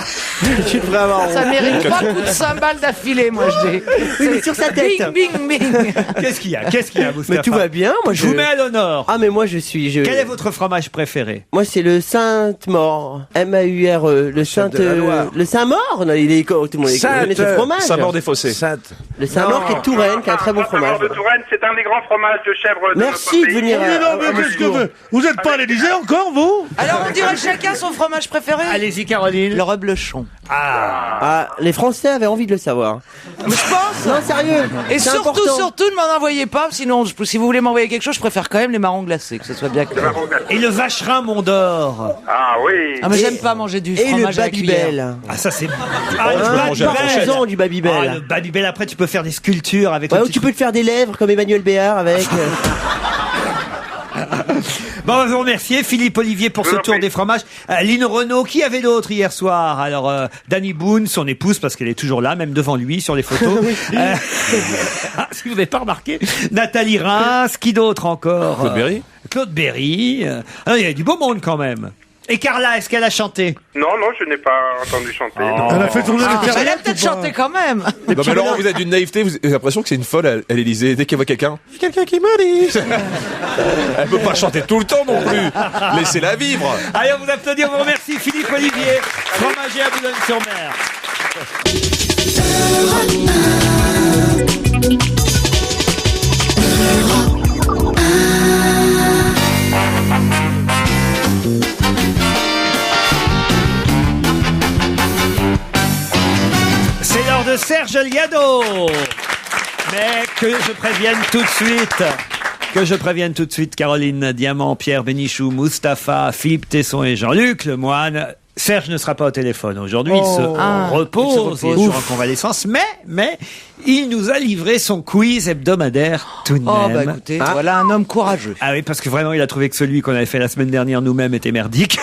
Tu devrais avoir honte. ça mérite 3 coups de cymbales d'affilée, moi je dis. Oui, mais sur sa tête. Bing, bing, bing. Qu'est-ce qu'il y a, Moustapha? Mais tout va bien, moi Je vous mets à l'honneur. Ah, mais moi je suis. Quel est votre fromage préféré? Moi c'est le Sainte-Maure. M-A-U-R-E. Le Saint-Maure. Non, il est tout le monde connaît ce fromage. Saint-Maure des Fossés. Le Saint-Maure qui est Touraine, qui a un très bon fromage. de Touraine, c'est un des grands fromages de chèvre de Merci notre de pays. venir. Vous n'êtes pas à l'Élysée encore, vous? Alors on dirait chacun son fromage préféré. Allez-y, Caroline. Le reblochon. Ah, les Français avaient envie de le savoir. Mais je pense. Non, sérieux. Et c'est surtout, important. ne m'en envoyez pas, sinon, si vous voulez m'envoyer quelque chose, je préfère quand même les marrons glacés, que ce soit bien clair. Et le vacherin Mont d'Or. Ah oui. Ah, mais j'aime pas manger du Et le fromage à la cuillère. Babybel. Ah, ça c'est. Tu Ah, peux manger raison du Babybel. Ah, le Babybel, après tu peux faire des sculptures avec. Ouais, le ou petit tu peux te faire des lèvres comme Emmanuel Béard avec. Bon, on va vous remercier Philippe Olivier pour ce tour des fromages. Lynn Renault, qui avait d'autres hier soir? Alors, Danny Boone, son épouse, parce qu'elle est toujours là, même devant lui sur les photos. Si vous n'avez pas remarqué, Nathalie Reims, qui d'autre encore? Claude Berry. Claude Berry. Il y a du beau monde quand même. Et Carla, est-ce qu'elle a chanté? Non, je n'ai pas entendu chanter. non. Elle a fait tourner les Elle a céréales. peut-être chanté quand même. Non, mais Laurent, vous êtes d'une naïveté, vous avez l'impression que c'est une folle à l'Élysée. Dès qu'elle voit quelqu'un, quelqu'un qui me dit. Elle peut pas chanter tout le temps non plus. Laissez-la vivre. Allez, on vous applaudit, on vous remercie Philippe Olivier, fromager à Boulogne-sur-Mer. C'est l'heure de Serge Liado. Mais que je prévienne tout de suite, Caroline Diamant, Pierre Bénichou, Moustapha, Philippe Tesson et Jean-Luc Lemoyne. Serge ne sera pas au téléphone aujourd'hui, il se repose, il est sur en convalescence, mais il nous a livré son quiz hebdomadaire tout de même. Oh bah écoutez, voilà un homme courageux. Ah oui, parce que vraiment il a trouvé que celui qu'on avait fait la semaine dernière nous-mêmes était merdique.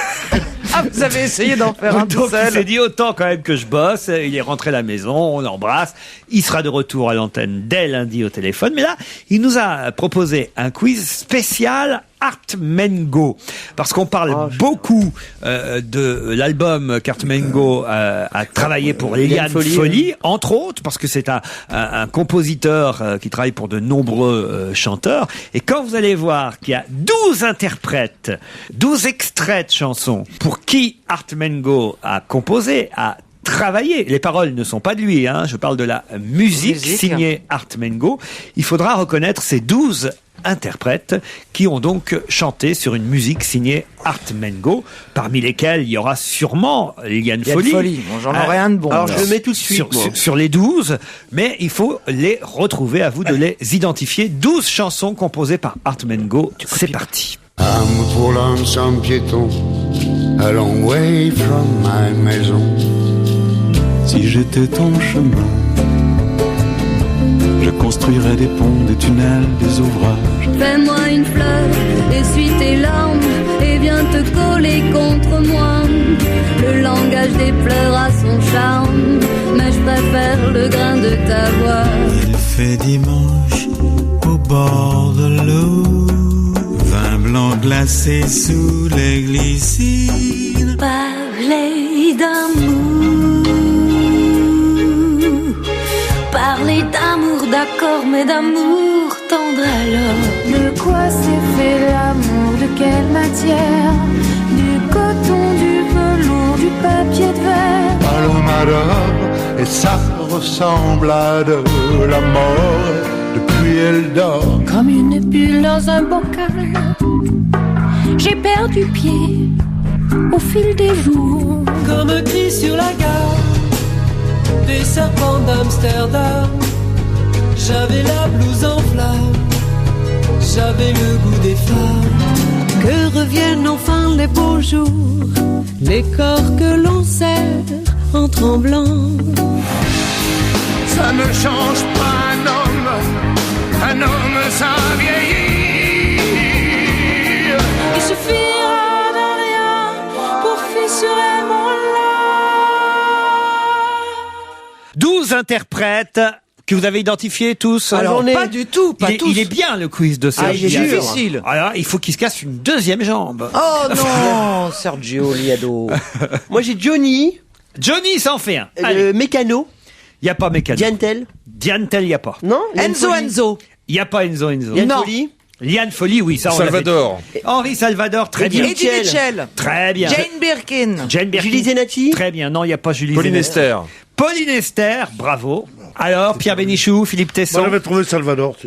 Ah, vous avez essayé d'en faire un tout Donc il seul. s'est dit autant quand même que je bosse. Il est rentré à la maison, on l'embrasse. Il sera de retour à l'antenne dès lundi au téléphone. Mais là, il nous a proposé un quiz spécial Artmengo, parce qu'on parle beaucoup de l'album qu'Artmengo a travaillé pour Liliane Folly, entre autres, parce que c'est un compositeur qui travaille pour de nombreux chanteurs. Et quand vous allez voir qu'il y a 12 interprètes, 12 extraits de chansons pour qui Artmengo a composé, a travaillé. Les paroles ne sont pas de lui, hein. Je parle de la musique signée Artmengo. Il faudra reconnaître ces 12 interprètes qui ont donc chanté sur une musique signée Artmengo, parmi lesquels il y aura sûrement Liliane Folly. Bon, j'en aurai un de bon. Alors je le mets tout de suite. Sur les 12, mais il faut les retrouver, à vous de les identifier. 12 chansons composées par Artmengo. C'est parti. I'm a poor lonesome piéton, a long way from my maison. Si j'étais ton chemin, je construirais des ponts, des tunnels, des ouvrages. Fais-moi une fleur, essuie tes larmes et viens te coller contre moi. Le langage des pleurs a son charme, mais je préfère le grain de ta voix. Il fait dimanche au bord de l'eau, vin blanc glacé sous les glycines. Parler d'amour, parler d'amour, d'accord, mais d'amour tendre alors. De quoi s'est fait l'amour, de quelle matière? Du coton, du velours, du papier de verre. Paloma d'or, et ça ressemble à de la mort, depuis elle dort. Comme une bulle dans un bocal, j'ai perdu pied au fil des jours. Comme un cri sur la gare des serpents d'Amsterdam. J'avais la blouse en flammes, j'avais le goût des femmes. Que reviennent enfin les beaux jours, les corps que l'on serre en tremblant. Ça ne change pas un homme sans vieillir. Il suffira de rien pour fissurer mon lard. 12 interprètes que vous avez identifiés tous. Alors, pas du tout, pas tous. Il est bien le quiz de Sergio. Il est difficile. Alors, il faut qu'il se casse une deuxième jambe. Oh non, Sergio Liado. Moi j'ai Johnny. Johnny s'en fait un. Mécano. Il n'y a pas Mécano. Diantel. Diantel, il n'y a pas. Non. Enzo. Il n'y a pas Enzo. Liane Folly. Liane Folly, oui, ça on Salvador. Henri Salvador, très bien. Eddie Mitchell. Très bien. Jane Birkin. Julie Zenati. Très bien. Non, il n'y a pas Julie Pauline Zenati. Esther. Pauline Esther, bravo. Alors, Pierre Bénichou, Philippe Tesson. Moi, j'avais trouvé Salvador.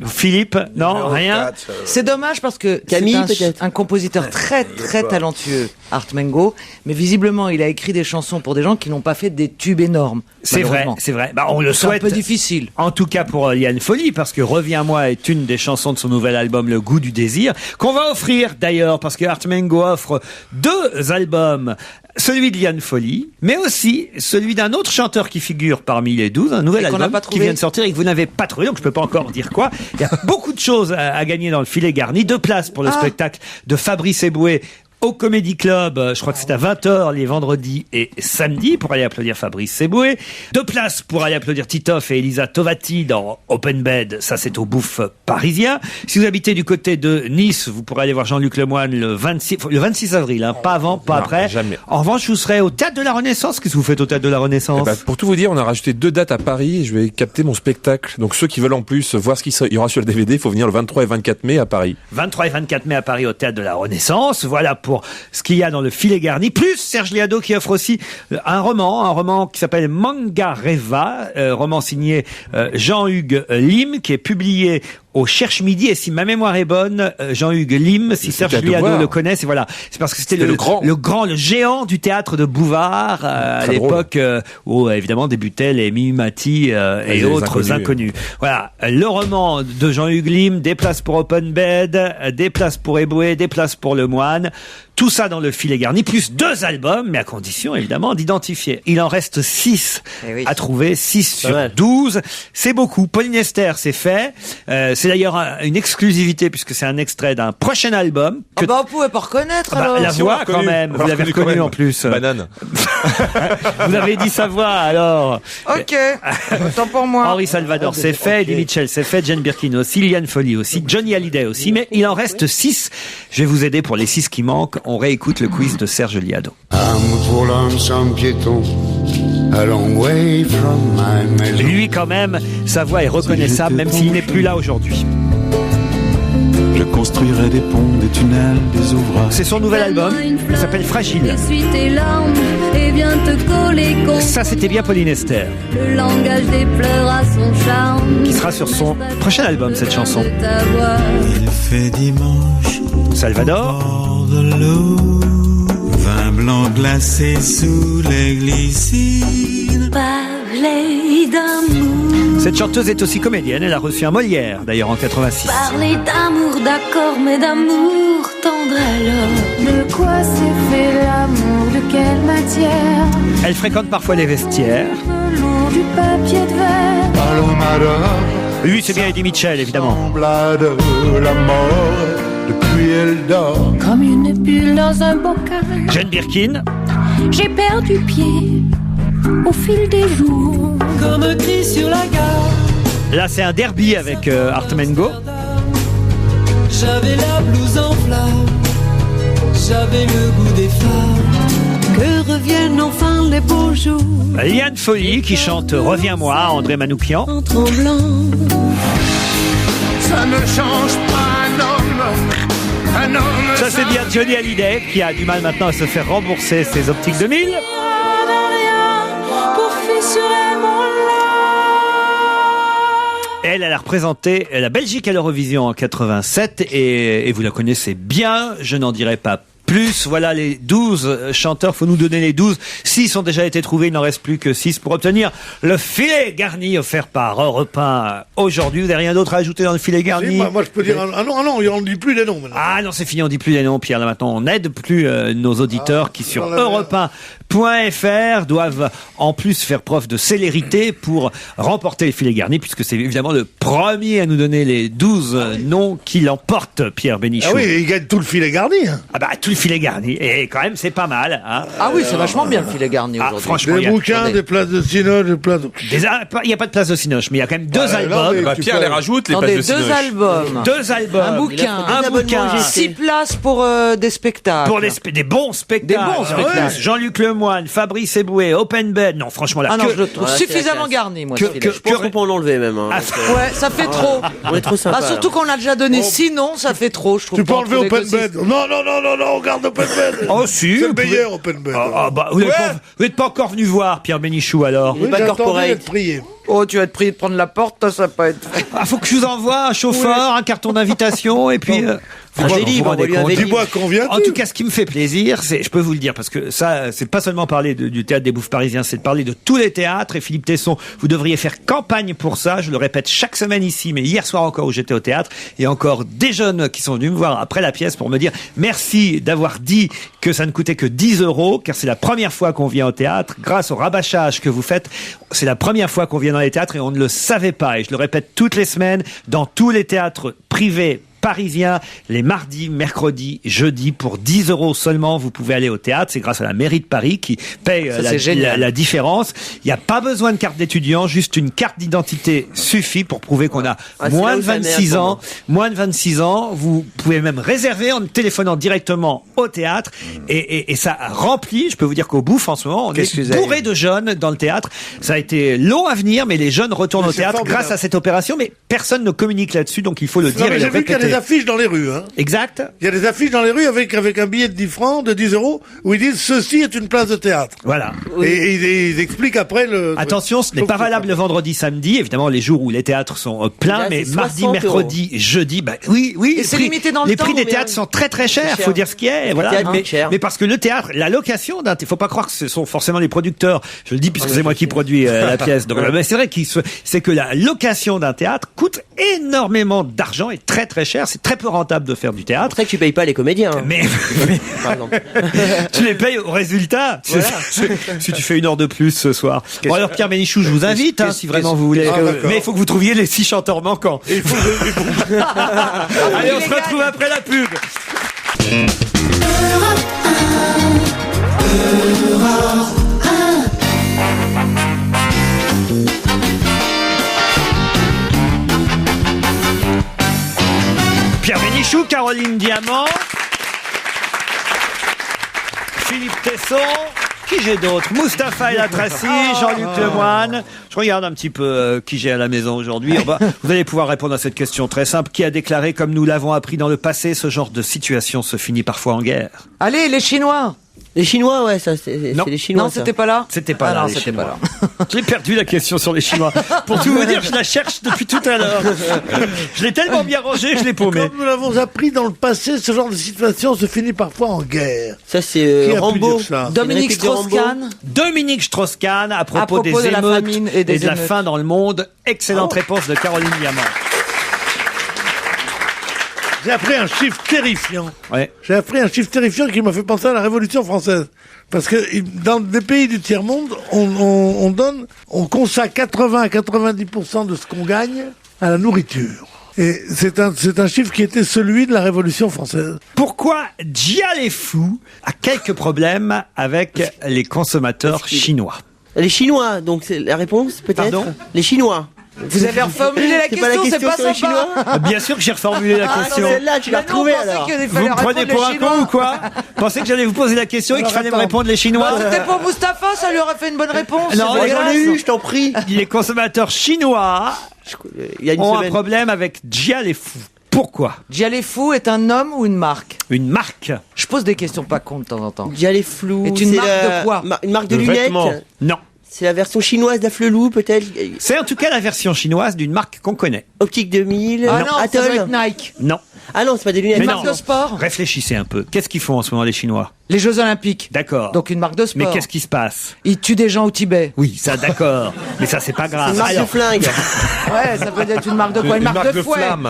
Philippe, non, rien. C'est dommage parce que Camille, c'est un compositeur très talentueux, Artmengo, mais visiblement il a écrit des chansons pour des gens qui n'ont pas fait des tubes énormes. C'est vrai, c'est vrai. Bah, on le souhaite. C'est un peu difficile. En tout cas pour Liane Folly, parce que Reviens-moi est une des chansons de son nouvel album Le Goût du Désir, qu'on va offrir d'ailleurs, parce que Artmengo offre 2 albums. Celui de Liane Folly, mais aussi celui d'un autre chanteur qui figure parmi les 12, un nouvel album qui vient de sortir et que vous n'avez pas trouvé, donc je peux pas encore dire quoi. Il y a beaucoup de choses à gagner dans le filet garni. 2 places pour le spectacle de Fabrice Eboué au Comedy Club, je crois que c'est à 20h les vendredis et samedis pour aller applaudir Fabrice Eboué. 2 places pour aller applaudir Titoff et Elisa Tovati dans Open Bed, ça c'est au Bouffe parisien. Si vous habitez du côté de Nice, vous pourrez aller voir Jean-Luc Lemoyne le 26 avril, hein, pas avant, pas après. Jamais. En revanche, vous serez au Théâtre de la Renaissance. Qu'est-ce que vous faites au Théâtre de la Renaissance? Pour tout vous dire, on a rajouté 2 dates à Paris et je vais capter mon spectacle. Donc ceux qui veulent en plus voir ce qu'il y aura sur le DVD, il faut venir le 23 et 24 mai à Paris. 23 et 24 mai à Paris au Théâtre de la Renaissance. Voilà pour ce qu'il y a dans le filet garni. Plus Serge Liado qui offre aussi un roman qui s'appelle Mangareva, roman signé Jean-Hugues Lim, qui est publié au Cherche Midi. Et si ma mémoire est bonne, Jean-Hugues Lim, si Serge Liado le connaît, c'est voilà. C'est parce que c'était le géant du théâtre de Bouvard, à l'époque où évidemment débutaient les Mimimati et autres inconnus. Voilà. Le roman de Jean-Hugues Lim, des places pour Open Bed, des places pour Eboué, des places pour Le Moine. Tout ça dans le filet garni, plus 2 albums, mais à condition évidemment d'identifier. Il en reste 6 à trouver, 6 sur 12. C'est beaucoup. Pauline Esther, c'est fait. C'est d'ailleurs une exclusivité puisque c'est un extrait d'un prochain album. Que... on pouvait pas reconnaître alors. La voix quand même, vous l'avez reconnu en plus. Banane. Vous avez dit sa voix alors. Ok, autant pour moi. Henri Salvador, c'est fait. Eddie Mitchell, c'est fait. Jane Birkin aussi. Liliane Folly aussi. Johnny Hallyday aussi. Mais il en reste 6. Je vais vous aider pour les 6 qui manquent. On réécoute le quiz de Serge Liado. Pour l'homme sans piéton, a long way from my maison. Lui quand même, sa voix est reconnaissable même s'il n'est plus là aujourd'hui. Je construirai des ponts, des tunnels, des ouvrages. C'est son nouvel album, il s'appelle Fragile. Essuie tes larmes et viens te coller contre. Ça c'était bien Pauline Esther. Le langage des pleurs a son charme. Qui sera sur son prochain album cette chanson. Il fait dimanche. Salvador. De l'eau, vin blanc glacé sous les glycines. Parler d'amour. Cette chanteuse est aussi comédienne, elle a reçu un Molière d'ailleurs en 86. Parler d'amour, d'accord, mais d'amour tendre alors. De quoi s'est fait l'amour, de quelle matière? Elle fréquente parfois les vestiaires. Velours, du papier de verre. Lui c'est bien Eddie Mitchell évidemment. La mort, depuis elle dort. Comme une bulle dans un bocal. Jane Birkin. J'ai perdu pied au fil des jours. Comme un cri sur la gare. Là c'est un derby avec Artemengo. J'avais la blouse en flammes. J'avais le goût des femmes. Que reviennent enfin les beaux jours. Liane Folly qui chante Reviens-moi, André Manoukian. En tremblant. Ça ne change pas un homme. Ça c'est bien Johnny Hallyday qui a du mal maintenant à se faire rembourser ses optiques 2000. Elle a représenté la Belgique à l'Eurovision en 87 et vous la connaissez bien, je n'en dirai pas plus. Voilà les 12 chanteurs, faut nous donner les 12. 6 ont déjà été trouvés, il n'en reste plus que 6 pour obtenir le filet garni offert par Europe 1 aujourd'hui. Vous n'avez rien d'autre à ajouter dans le filet garni? Moi je peux dire, ah non, on ne dit plus les noms maintenant. Ah non, c'est fini, on dit plus les noms, Pierre. Là maintenant, on n'aide plus nos auditeurs qui sur europe1.fr doivent en plus faire preuve de célérité pour remporter le filet garni, puisque c'est évidemment le premier à nous donner les 12 noms qui l'emportent, Pierre Bénichou. Ah oui, il gagne tout le filet garni. Hein. Ah bah tout le filet garni, et quand même c'est pas mal. Hein. Ah oui, c'est vachement bien le filet garni aujourd'hui. Franchement, des bouquins, des places de cinoche, des places de... Il n'y a pas de place de cinoche, mais il y a quand même 2 albums. Bah, Pierre les rajoute, les places de cinoche. 2 albums. 2 albums. Un bouquin. 6 places pour des spectacles. Pour des bons spectacles. Des bons spectacles. Jean-Luc Lemoyne, Fabrice Eboué, Open Bed. Non, franchement, là. Je le trouve suffisamment garni, moi. Je pense qu'on peut en l'enlever même. Hein, ouais, ça fait trop. On est trop sympa. Surtout qu'on a déjà donné 6 noms, ça fait trop, je trouve. Tu peux enlever Open Bed. Non, on garde Open Bed. Oh si. C'est le meilleur Open Bed. Vous n'êtes pas encore venu voir Pierre Bénichou alors. Il n'est pas corporate. Oh, tu vas être prié de prendre la porte, ça va pas être... faut que je vous envoie un chauffeur, un carton d'invitation, et puis... Dis-moi qu'on vient. En tout cas, ce qui me fait plaisir, c'est, je peux vous le dire, parce que ça, c'est pas seulement parler du théâtre des Bouffes parisiens, c'est de parler de tous les théâtres. Et Philippe Tesson, vous devriez faire campagne pour ça. Je le répète chaque semaine ici, mais hier soir encore où j'étais au théâtre, et encore des jeunes qui sont venus me voir après la pièce pour me dire merci d'avoir dit que ça ne coûtait que 10 €, car c'est la première fois qu'on vient au théâtre. Grâce au rabâchage que vous faites, c'est la première fois qu'on vient dans les théâtres et on ne le savait pas. Et je le répète toutes les semaines, dans tous les théâtres privés parisiens, les mardis, mercredis, jeudis, pour 10 € seulement, vous pouvez aller au théâtre. C'est grâce à la mairie de Paris qui paye la différence. Il n'y a pas besoin de carte d'étudiant, juste une carte d'identité suffit pour prouver qu'on a moins de 26 ans. Moins de 26 ans, vous pouvez même réserver en téléphonant directement au théâtre et ça remplit. Je peux vous dire qu'au Bouffe en ce moment, on est bourré de jeunes dans le théâtre. Ça a été long à venir, mais les jeunes retournent au théâtre grâce à cette opération, mais personne ne communique là-dessus, donc il faut le dire et le répéter. Des affiches dans les rues, hein. Exact. Il y a des affiches dans les rues avec un billet de 10 francs, de 10 €, où ils disent ceci est une place de théâtre. Voilà. Et ils expliquent après le... Attention, ce n'est pas valable le vendredi, samedi, évidemment les jours où les théâtres sont pleins, là, mais mardi, mercredi, jeudi, oui. Et c'est limité dans le temps. Les prix des théâtres sont très très chers, faut dire ce qu'il y a, voilà. Mais parce que le théâtre, la location d'un théâtre, faut pas croire que ce sont forcément les producteurs. Je le dis puisque c'est moi qui produis la pièce. Donc, c'est vrai c'est que la location d'un théâtre coûte énormément d'argent et très très cher. faire. C'est très peu rentable de faire du théâtre. C'est vrai que tu payes pas les comédiens. Hein. Mais par exemple. tu les payes au résultat. Voilà. Si tu fais 1 heure de plus ce soir. Bon alors Pierre Bénichou, je vous invite si vraiment vous voulez. Mais il faut que vous trouviez les 6 chanteurs manquants. Allez, on se retrouve après la pub. Pierre Bénichou, Caroline Diamant, Philippe Tesson, qui j'ai d'autres, Mustapha El Atrassi, Jean-Luc Lemoyne. Je regarde un petit peu qui j'ai à la maison aujourd'hui. Vous allez pouvoir répondre à cette question très simple. Qui a déclaré, comme nous l'avons appris dans le passé, ce genre de situation se finit parfois en guerre? Allez, les Chinois. Les Chinois, ouais, ça, c'est les Chinois. Non, c'était pas là. C'était pas là. Non, les c'était Chinois. pas là. J'ai perdu la question sur les Chinois. Pour tout vous dire, je la cherche depuis tout à l'heure. Je l'ai tellement bien rangée, je l'ai paumée. Comme nous l'avons appris dans le passé, ce genre de situation se finit parfois en guerre. Ça, c'est Rambo. Dominique Strauss-Kahn. Dominique Strauss-Kahn à propos des de la émeutes famine et de la faim dans le monde. Excellente réponse de Caroline Diamant. J'ai appris un chiffre terrifiant. Ouais. J'ai appris un chiffre terrifiant qui m'a fait penser à la Révolution française. Parce que dans des pays du tiers-monde, on consacre 80 à 90% de ce qu'on gagne à la nourriture. Et c'est un chiffre qui était celui de la Révolution française. Pourquoi Jialefou a quelques problèmes avec les consommateurs chinois? Les Chinois, donc c'est la réponse peut-être. Pardon? Les Chinois. Vous avez reformulé la question, c'est pas sur les sympa. Chinois. Bien sûr que j'ai reformulé la question. Celle-là, tu l'as retrouvée alors. Vous me prenez pour un con ou quoi? Pensez que j'allais vous poser la question et qu'il fallait me répondre les Chinois? C'était pour Mustapha, ça lui aurait fait une bonne réponse. Non, j'en ai eu, je t'en prie. Les consommateurs chinois ont un problème avec Jialefou. Pourquoi? Jialefou est un homme ou une marque? Une marque. Je pose des questions pas cons de temps en temps. Jialefou. Est une marque de quoi? Une marque de lunettes. Non. C'est la version chinoise d'Afflelou, peut-être. C'est en tout cas la version chinoise d'une marque qu'on connaît. Optique 2000. Ah non, ça Atoll. doit être Nike. Non. Ah non, c'est pas des lunettes. Une marque de sport. Réfléchissez un peu. Qu'est-ce qu'ils font en ce moment les Chinois? Les Jeux Olympiques. D'accord. Donc une marque de sport. Mais qu'est-ce qui se passe? Ils tuent des gens au Tibet. Oui, ça d'accord. Mais ça c'est pas grave. C'est une marque de flingue. Ouais, ça peut être une marque de quoi? Une marque de fouet. flamme.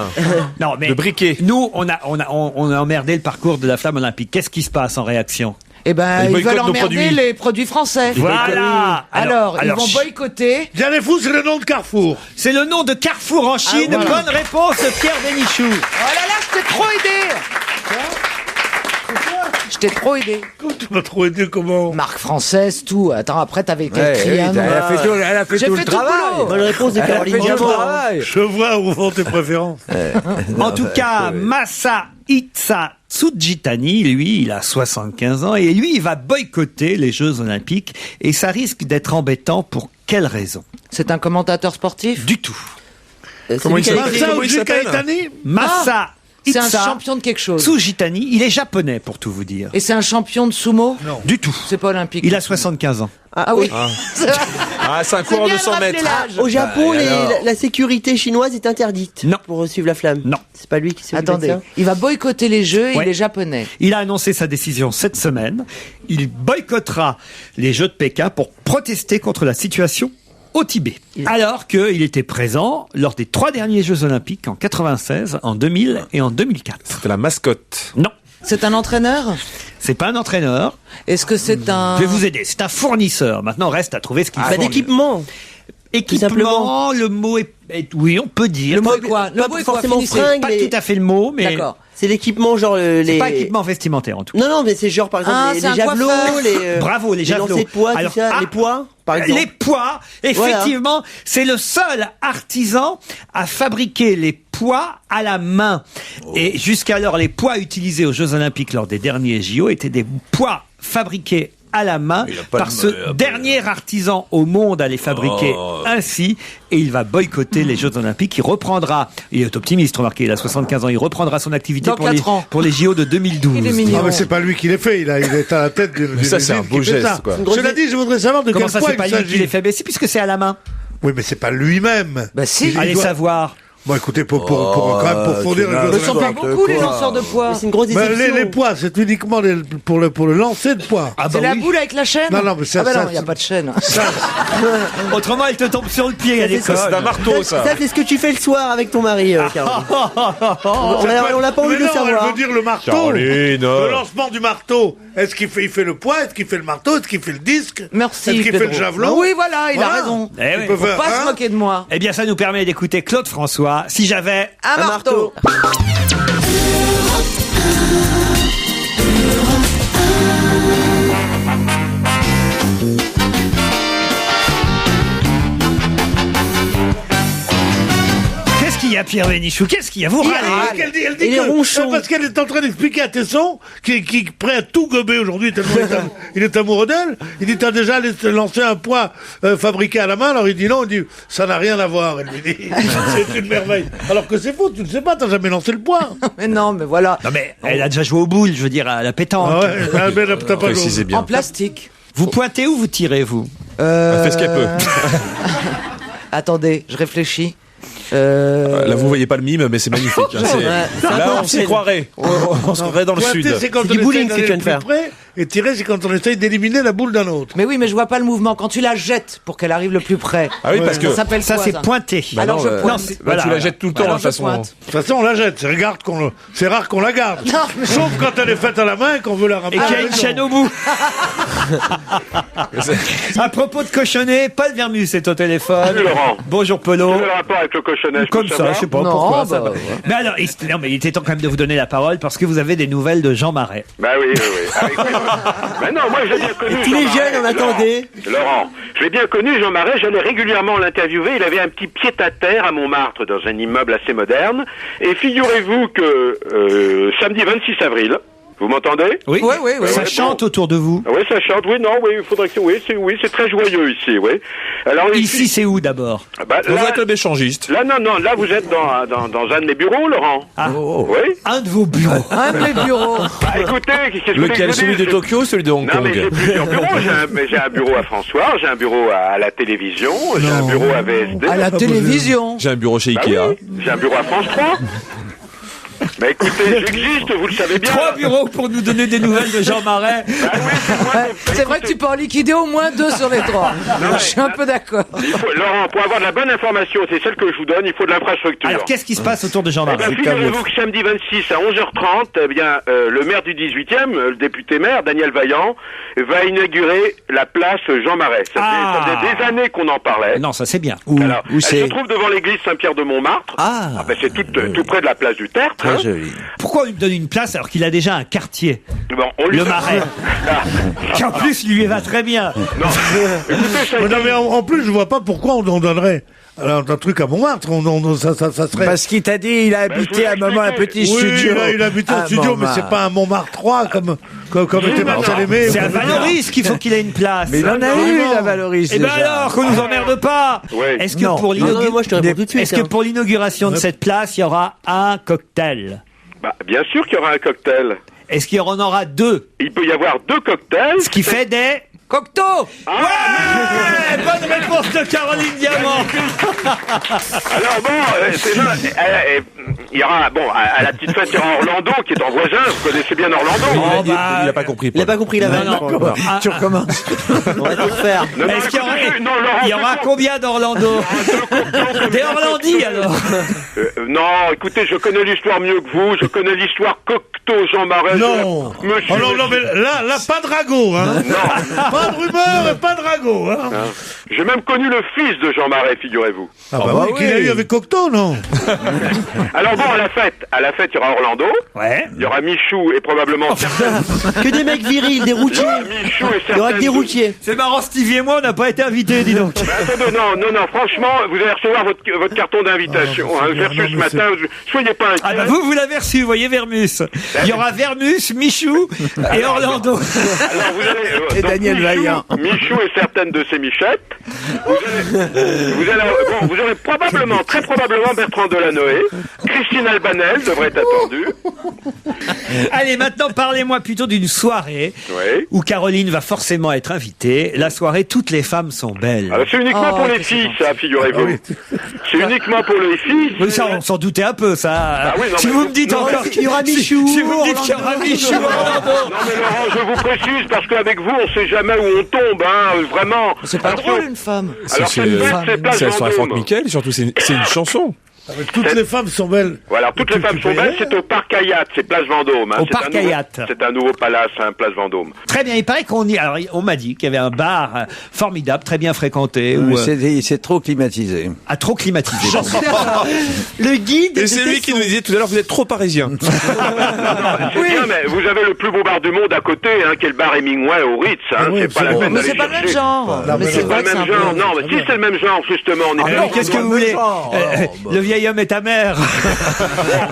Non, mais De briquet. nous, on a emmerdé le parcours de la flamme olympique. Qu'est-ce qui se passe en réaction? Eh ben, Ils ils boycottent veulent nos emmerder produits. les produits français. Voilà. Alors, ils vont boycotter. Jialefou, c'est le nom de Carrefour. C'est le nom de Carrefour en Chine. voilà. Bonne réponse de Pierre Bénichou. Oh là là, je t'ai trop aidé. Je t'ai trop aidé. Tu m'as trop aidé comment? Marque française, tout. Attends, après, t'avais écrit un nom. Elle a fait J'ai tout fait le tout le travail. boulot. Bonne réponse de Caroline Diamant. Je vois où vont tes préférences. En tout cas, Masahisa Tsujitani, lui, il a 75 ans et lui, il va boycotter les Jeux Olympiques et ça risque d'être embêtant pour quelle raison? C'est un commentateur sportif? Du tout. Comment il s'appelle? Masa Uji Kaitani? Masahisa C'est un champion de quelque chose. Tsujitani, il est japonais pour tout vous dire. Et c'est un champion de sumo? Non. Du tout. C'est pas olympique. Il a 75 ans. Ah oui. Ah, c'est un coureur de 100 mètres. Au Japon, Bah, et alors la sécurité chinoise est interdite. Non. Pour suivre la flamme. Non. C'est pas lui qui s'est Attendez, il va boycotter les Jeux et Ouais. il est japonais. Il a annoncé sa décision cette semaine. Il boycottera les Jeux de Pékin pour protester contre la situation au Tibet. Alors qu'il était présent lors des 3 derniers Jeux Olympiques en 96, en 2000 et en 2004. C'était la mascotte. Non. C'est un entraîneur? C'est pas un entraîneur. Est-ce que c'est un... Je vais vous aider. C'est un fournisseur. Maintenant, reste à trouver ce qu'il Pas fait. d'équipement. Équipement, le mot est... Oui, on peut dire. Le mot est quoi? Le Pas mot est quoi? forcément Finissez. fringue. Pas mais- tout à fait le mot, mais... D'accord. C'est l'équipement, genre C'est les. pas équipement vestimentaire, en tout cas. Non, non, mais c'est genre par exemple Ah, les c'est un javelots, coiffeur. les. Bravo, les javelots. lancers de poids, Alors, tout ça, ah, les poids, par exemple. Les poids, effectivement, c'est le seul artisan à fabriquer les poids à la main. Et jusqu'alors, les poids utilisés aux Jeux Olympiques lors des derniers JO étaient des poids fabriqués à la main par ce dernier artisan au monde à les fabriquer ainsi, et il va boycotter les Jeux Olympiques. Il reprendra, il est optimiste, remarquez, il a 75 ans, il reprendra son activité Dans pour 4 ans. les JO de 2012. Il est mignon. Ah, mais c'est pas lui qui les fait, il est à la tête d'une. ça, c'est un usine beau qui fait geste, ça. quoi. Cela dit, je voudrais savoir de Comment quel ça, poids c'est pas il lui qui les s'agit. fait baisser puisque c'est à la main? Oui, mais c'est pas lui-même. Bah si. Allez doit- savoir. Bon, écoutez, pour quand même, pour fournir ne sont pas beaucoup les lanceurs de poids. C'est une grosse déception. les poids, c'est uniquement pour le lancer de poids. C'est la boule avec la chaîne. Non, mais ça, non, il n'y a pas de chaîne. Autrement, elle te tombe sur le pied à l'école. C'est un marteau, ça. Ça, c'est ce que tu fais le soir avec ton mari, Caroline. On l'a pas envie de savoir. Elle veut dire le marteau. Caroline. Le lancement du marteau. Est-ce qu'il fait le poids? Est-ce qu'il fait le marteau? Est-ce qu'il fait le disque? Merci. Est-ce qu'il fait le javelot? Oui, voilà, il a raison. Eh Il faut pas se moquer de moi. Eh bien, ça nous permet d'écouter Claude François. Si j'avais un marteau. Qu'est-ce qu'il y a, Pierre Bénichou? Qu'est-ce qu'il y a? Vous râlez. Elle dit parce qu'elle est en train d'expliquer à Tesson, qui est prêt à tout gober aujourd'hui, tellement il est amoureux d'elle. Il dit, t'as déjà lancé un poids fabriqué à la main? Alors il dit non, il dit, ça n'a rien à voir. Elle lui dit, c'est une merveille. Alors que c'est faux, tu ne sais pas, t'as jamais lancé le poids. Mais non, mais voilà. Non, mais elle a déjà joué au boule, je veux dire, à la pétanque. Ah ouais, mais t'as pas Précisez bien. En plastique. Vous pointez ou vous tirez, vous? Elle fait ce qu'elle peut. Attendez, je réfléchis. Là, vous voyez pas le mime, mais c'est magnifique. Là, on s'y croirait. On se croirait dans le sud. C'est quand du bowling que tu viens de faire. Et tirer, c'est quand on essaye d'éliminer la boule d'un autre. Mais oui, mais je vois pas le mouvement. Quand tu la jettes pour qu'elle arrive le plus près. Ah oui, parce que ça s'appelle quoi, c'est pointé. Alors je pointe. Là, tu la jettes tout le temps, de toute façon. De toute façon, on la jette. C'est rare qu'on la garde. Non, mais... Sauf quand elle est faite à la main et qu'on veut la ramener. Et qu'il y a une chaîne au bout. À propos de cochonnet, Paul Vermus est au téléphone. Salut, Laurent. Bonjour Polo. Quel est le rapport avec le cochonnet? Comme ça, je sais pas pourquoi. Ça va. Mais alors, mais il était temps quand même de vous donner la parole parce que vous avez des nouvelles de Jean Marais. Bah oui. Mais non, moi je l'ai bien connu. Et tous les jeunes en attendaient. Laurent, je l'ai bien connu, Jean Marais, j'allais régulièrement l'interviewer. Il avait un petit pied-à-terre à Montmartre dans un immeuble assez moderne. Et figurez-vous que samedi 26 avril, vous m'entendez? Oui. Ça chante autour de vous. Oui, ça chante. Oui, non, oui, il faudrait que c'est très joyeux ici, oui. Alors ici, c'est où d'abord? Dans un club échangiste. Là, non, là vous êtes dans un de mes bureaux, Laurent. Ah. Oui. Un de vos bureaux. Un de mes bureaux. Bah, écoutez, qu'est-ce que Lequel? Celui de Tokyo ou celui de Hong Kong? Non, mais j'ai plusieurs bureaux. J'ai un bureau à François, j'ai un bureau à la télévision, j'ai un bureau à VSD. À la télévision. J'ai un bureau chez Bah Ikea. oui, j'ai un bureau à France 3. Bah écoutez, j'existe, vous le savez bien. 3 bureaux pour nous donner des nouvelles de Jean Marais. Bah oui, c'est vrai que tu peux en liquider au moins 2 sur les 3. Je suis un peu d'accord. Laurent, pour avoir de la bonne information, c'est celle que je vous donne, il faut de l'infrastructure. Alors qu'est-ce qui se passe autour de Jean Marais? Figurez-vous que samedi 26 à 11h30, eh bien, le maire du 18e, le député maire, Daniel Vaillant, va inaugurer la place Jean Marais. Ça fait des années qu'on en parlait. Non, ça c'est bien. Alors, elle se trouve devant l'église Saint-Pierre de Montmartre. C'est tout près de la place du Tertre. Hein. Joli. Pourquoi on lui donne une place alors qu'il a déjà un quartier? Bon, on lui le Marais. Qui en plus lui va très bien. Non, écoutez, mais en plus, je vois pas pourquoi on donnerait un truc à Montmartre. Ça serait... Parce qu'il t'a dit, il a habité à un moment un petit studio. Il a habité un studio, mais c'est pas un Montmartre 3 comme était Marcel Aimé. C'est à Valoris qu'il faut qu'il ait une place. Mais il en a eu à Valoris. Eh ben alors, qu'on nous emmerde pas. Est-ce que pour l'inauguration de cette place, il y aura un cocktail? Bah, bien sûr qu'il y aura un cocktail. Est-ce qu'il y en aura 2? Il peut y avoir 2 cocktails. Ce qui fait des... Cocteau. Ouais. Bonne réponse de Caroline Diamant. Alors bon, il y aura, à la petite fête, il y aura Orlando qui est en voisin. Vous connaissez bien Orlando. Il n'a pas compris. Il n'a pas compris la vanne. Tu recommences. On va tout refaire. Est-ce qu'il y aura combien d'Orlando? Des Orlandis alors? Non, écoutez, je connais l'histoire mieux que vous. Je connais l'histoire Cocteau Jean Marais. Non. Monsieur. Non, mais là, pas de ragot, hein. Non. Pas de rumeur et pas de ragot, hein. J'ai même connu le fils de Jean Marais, figurez-vous. Ah bah oui, qu'il a eu avec Cocteau, non? Alors bon, à la fête, il y aura Orlando. Ouais. Il y aura Michou et probablement certains... Que des mecs virils, des routiers. Michou et il y aura que des routiers. C'est marrant, Stevie et moi, on n'a pas été invités, dis donc. Attendez, non, franchement, vous allez recevoir votre carton d'invitation. Je l'ai reçu ce matin, soyez pas inquiets. Ah bah vous l'avez reçu, vous voyez Vermus. Il y aura Vermus, Michou et Orlando. Alors vous allez... et Daniel Vaillant. Michou et certaines de ses michettes. Vous aurez probablement, très probablement Bertrand Delanoë, Christine Albanel devrait être attendue. Allez, maintenant, parlez-moi plutôt d'une soirée où Caroline va forcément être invitée. La soirée, toutes les femmes sont belles. Alors, c'est uniquement pour les filles, ça, figurez-vous. C'est uniquement pour les filles. Oui, ça, on s'en doutait un peu, ça. Ah oui, non, si mais vous me dites encore qu'il y aura Michou. Si vous me dites qu'il y aura Michou. Non, mais Laurent, je vous précise, parce qu'avec vous, on sait jamais où on tombe, hein, vraiment. C'est pas drôle, une femme. Alors, cette fête, c'est Place C'est la soirée Franck Vendôme. Michel, surtout, c'est une chanson. Toutes les femmes sont belles. Voilà, toutes les femmes sont belles, c'est au Parc Hayat, c'est Place Vendôme. Hein. Au Parc Hayat. C'est un nouveau palace, hein, Place Vendôme. Très bien, il paraît qu'on y... Alors, on m'a dit qu'il y avait un bar formidable, très bien fréquenté. Où, c'est trop climatisé. Ah, trop climatisé. Le guide. Et c'est lui qui nous disait tout à l'heure, vous êtes trop parisien. C'est bien, mais vous avez le plus beau bar du monde à côté, hein, qui est le bar Hemingway au Ritz. Hein, Oui, c'est pas la peine mais d'aller c'est pas le même chercher. genre. Mais c'est pas le même genre. Non, mais si c'est le même genre, justement. On est Alors, qu'est-ce que vous voulez Le vieil homme est ta mère.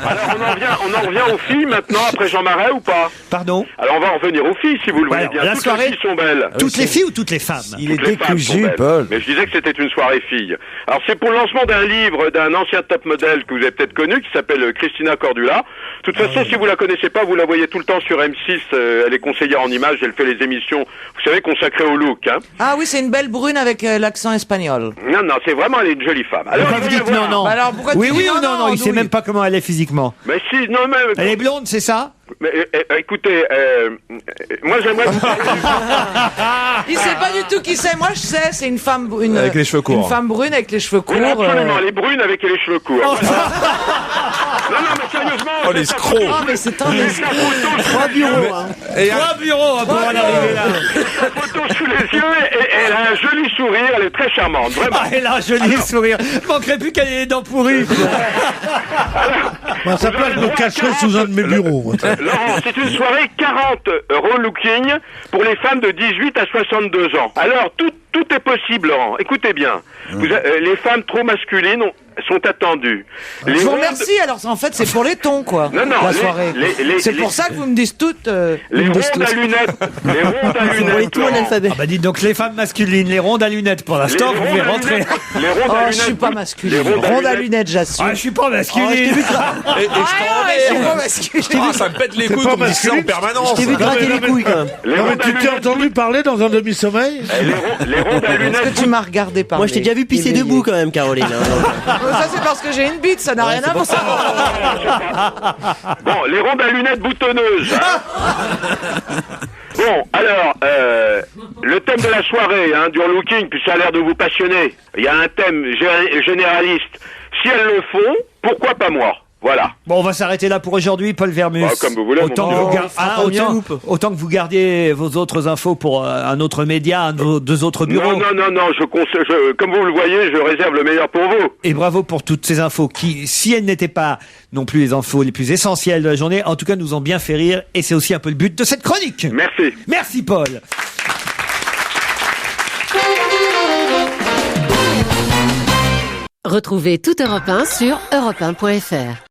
Alors on en revient aux filles maintenant après Jean Marais ou pas? Pardon? Alors on va en revenir aux filles si vous le voulez bien. La Toutes soirée, les filles sont belles. Toutes les filles ou toutes les femmes? Il est Toutes les femmes sont décousu, belles. Paul. Mais je disais que c'était une soirée fille. Alors c'est pour le lancement d'un livre d'un ancien top modèle que vous avez peut-être connu qui s'appelle Christina Cordula. De toute façon, si vous la connaissez pas, vous la voyez tout le temps sur M6. Elle est conseillère en images, elle fait les émissions, vous savez, consacrées au look. Hein. Ah oui, c'est une belle brune avec l'accent espagnol. Non, non, c'est vraiment, elle est une jolie femme. Alors, Pourquoi vous dites non, non? Bah alors, pourquoi Oui, tu oui dis ou non, non, il sait même pas comment elle est physiquement. Mais si, non, mais... Elle est blonde, c'est ça? Mais écoutez, moi j'aimerais... Il sait pas du tout qui c'est. Moi, je sais, c'est une femme brune. Avec les cheveux courts. Une femme brune avec les cheveux courts. Oui, absolument, elle est brune avec les cheveux courts. Non, non, mais sérieusement... Oh, l'escroc. Ah, mais c'est un escroc. 3 bureaux. Hein. Trois bureaux pour en arriver là. La photo sous les yeux, et elle a un joli sourire, elle est très charmante, vraiment. Ah, elle a un joli sourire. Manquerait plus qu'elle ait les dents pourries. À sa place, je me cacherai sous un de mes bureaux. moi. Laurent, c'est une soirée 40 € looking pour les femmes de 18 à 62 ans. Alors, tout est possible, Laurent. Écoutez bien. Les femmes trop masculines sont attendues. Je vous remercie. Alors, en fait, c'est pour les tons, quoi. Non, non, la soirée. C'est pour ça que vous me dites toutes. Les rondes à lunettes. Les rondes à lunettes. Tout en alphabet. Ah bah dites donc les femmes masculines, les rondes à lunettes pour l'instant, vous pouvez rentrer. Les rondes Oh, à je suis lunettes. pas masculine. Les Ronde à lunettes, j'assume. Ah, je suis pas masculine. Je suis pas masculine. Ah, ça me pète les couilles qu'on me dise ça en permanence. Je t'ai vu gratter les couilles quand même. Les Non, mais rondes à tu t'es lunettes. entendu parler dans un demi-sommeil Les rondes à Est-ce lunettes. que tu m'as regardé parler? Moi, je t'ai déjà vu pisser Éveillé. debout quand même, Caroline. Hein. Ça, c'est parce que j'ai une bite, ça n'a rien à voir. Bon, les rondes à lunettes boutonneuses. Hein. Bon, alors, le thème de la soirée, hein, du looking, puis ça a l'air de vous passionner. Il y a un thème généraliste. Si elles le font, pourquoi pas moi? Voilà. Bon, on va s'arrêter là pour aujourd'hui, Paul Vermus. Bah, comme vous voulez, Autant, mon que vous, frère. autant que vous gardiez vos autres infos pour un autre média, un de vos deux autres bureaux. Non, comme vous le voyez, je réserve le meilleur pour vous. Et bravo pour toutes ces infos qui, si elles n'étaient pas non plus les infos les plus essentielles de la journée, en tout cas nous ont bien fait rire et c'est aussi un peu le but de cette chronique. Merci. Merci Paul. Retrouvez toute Europe 1 sur europe1.fr.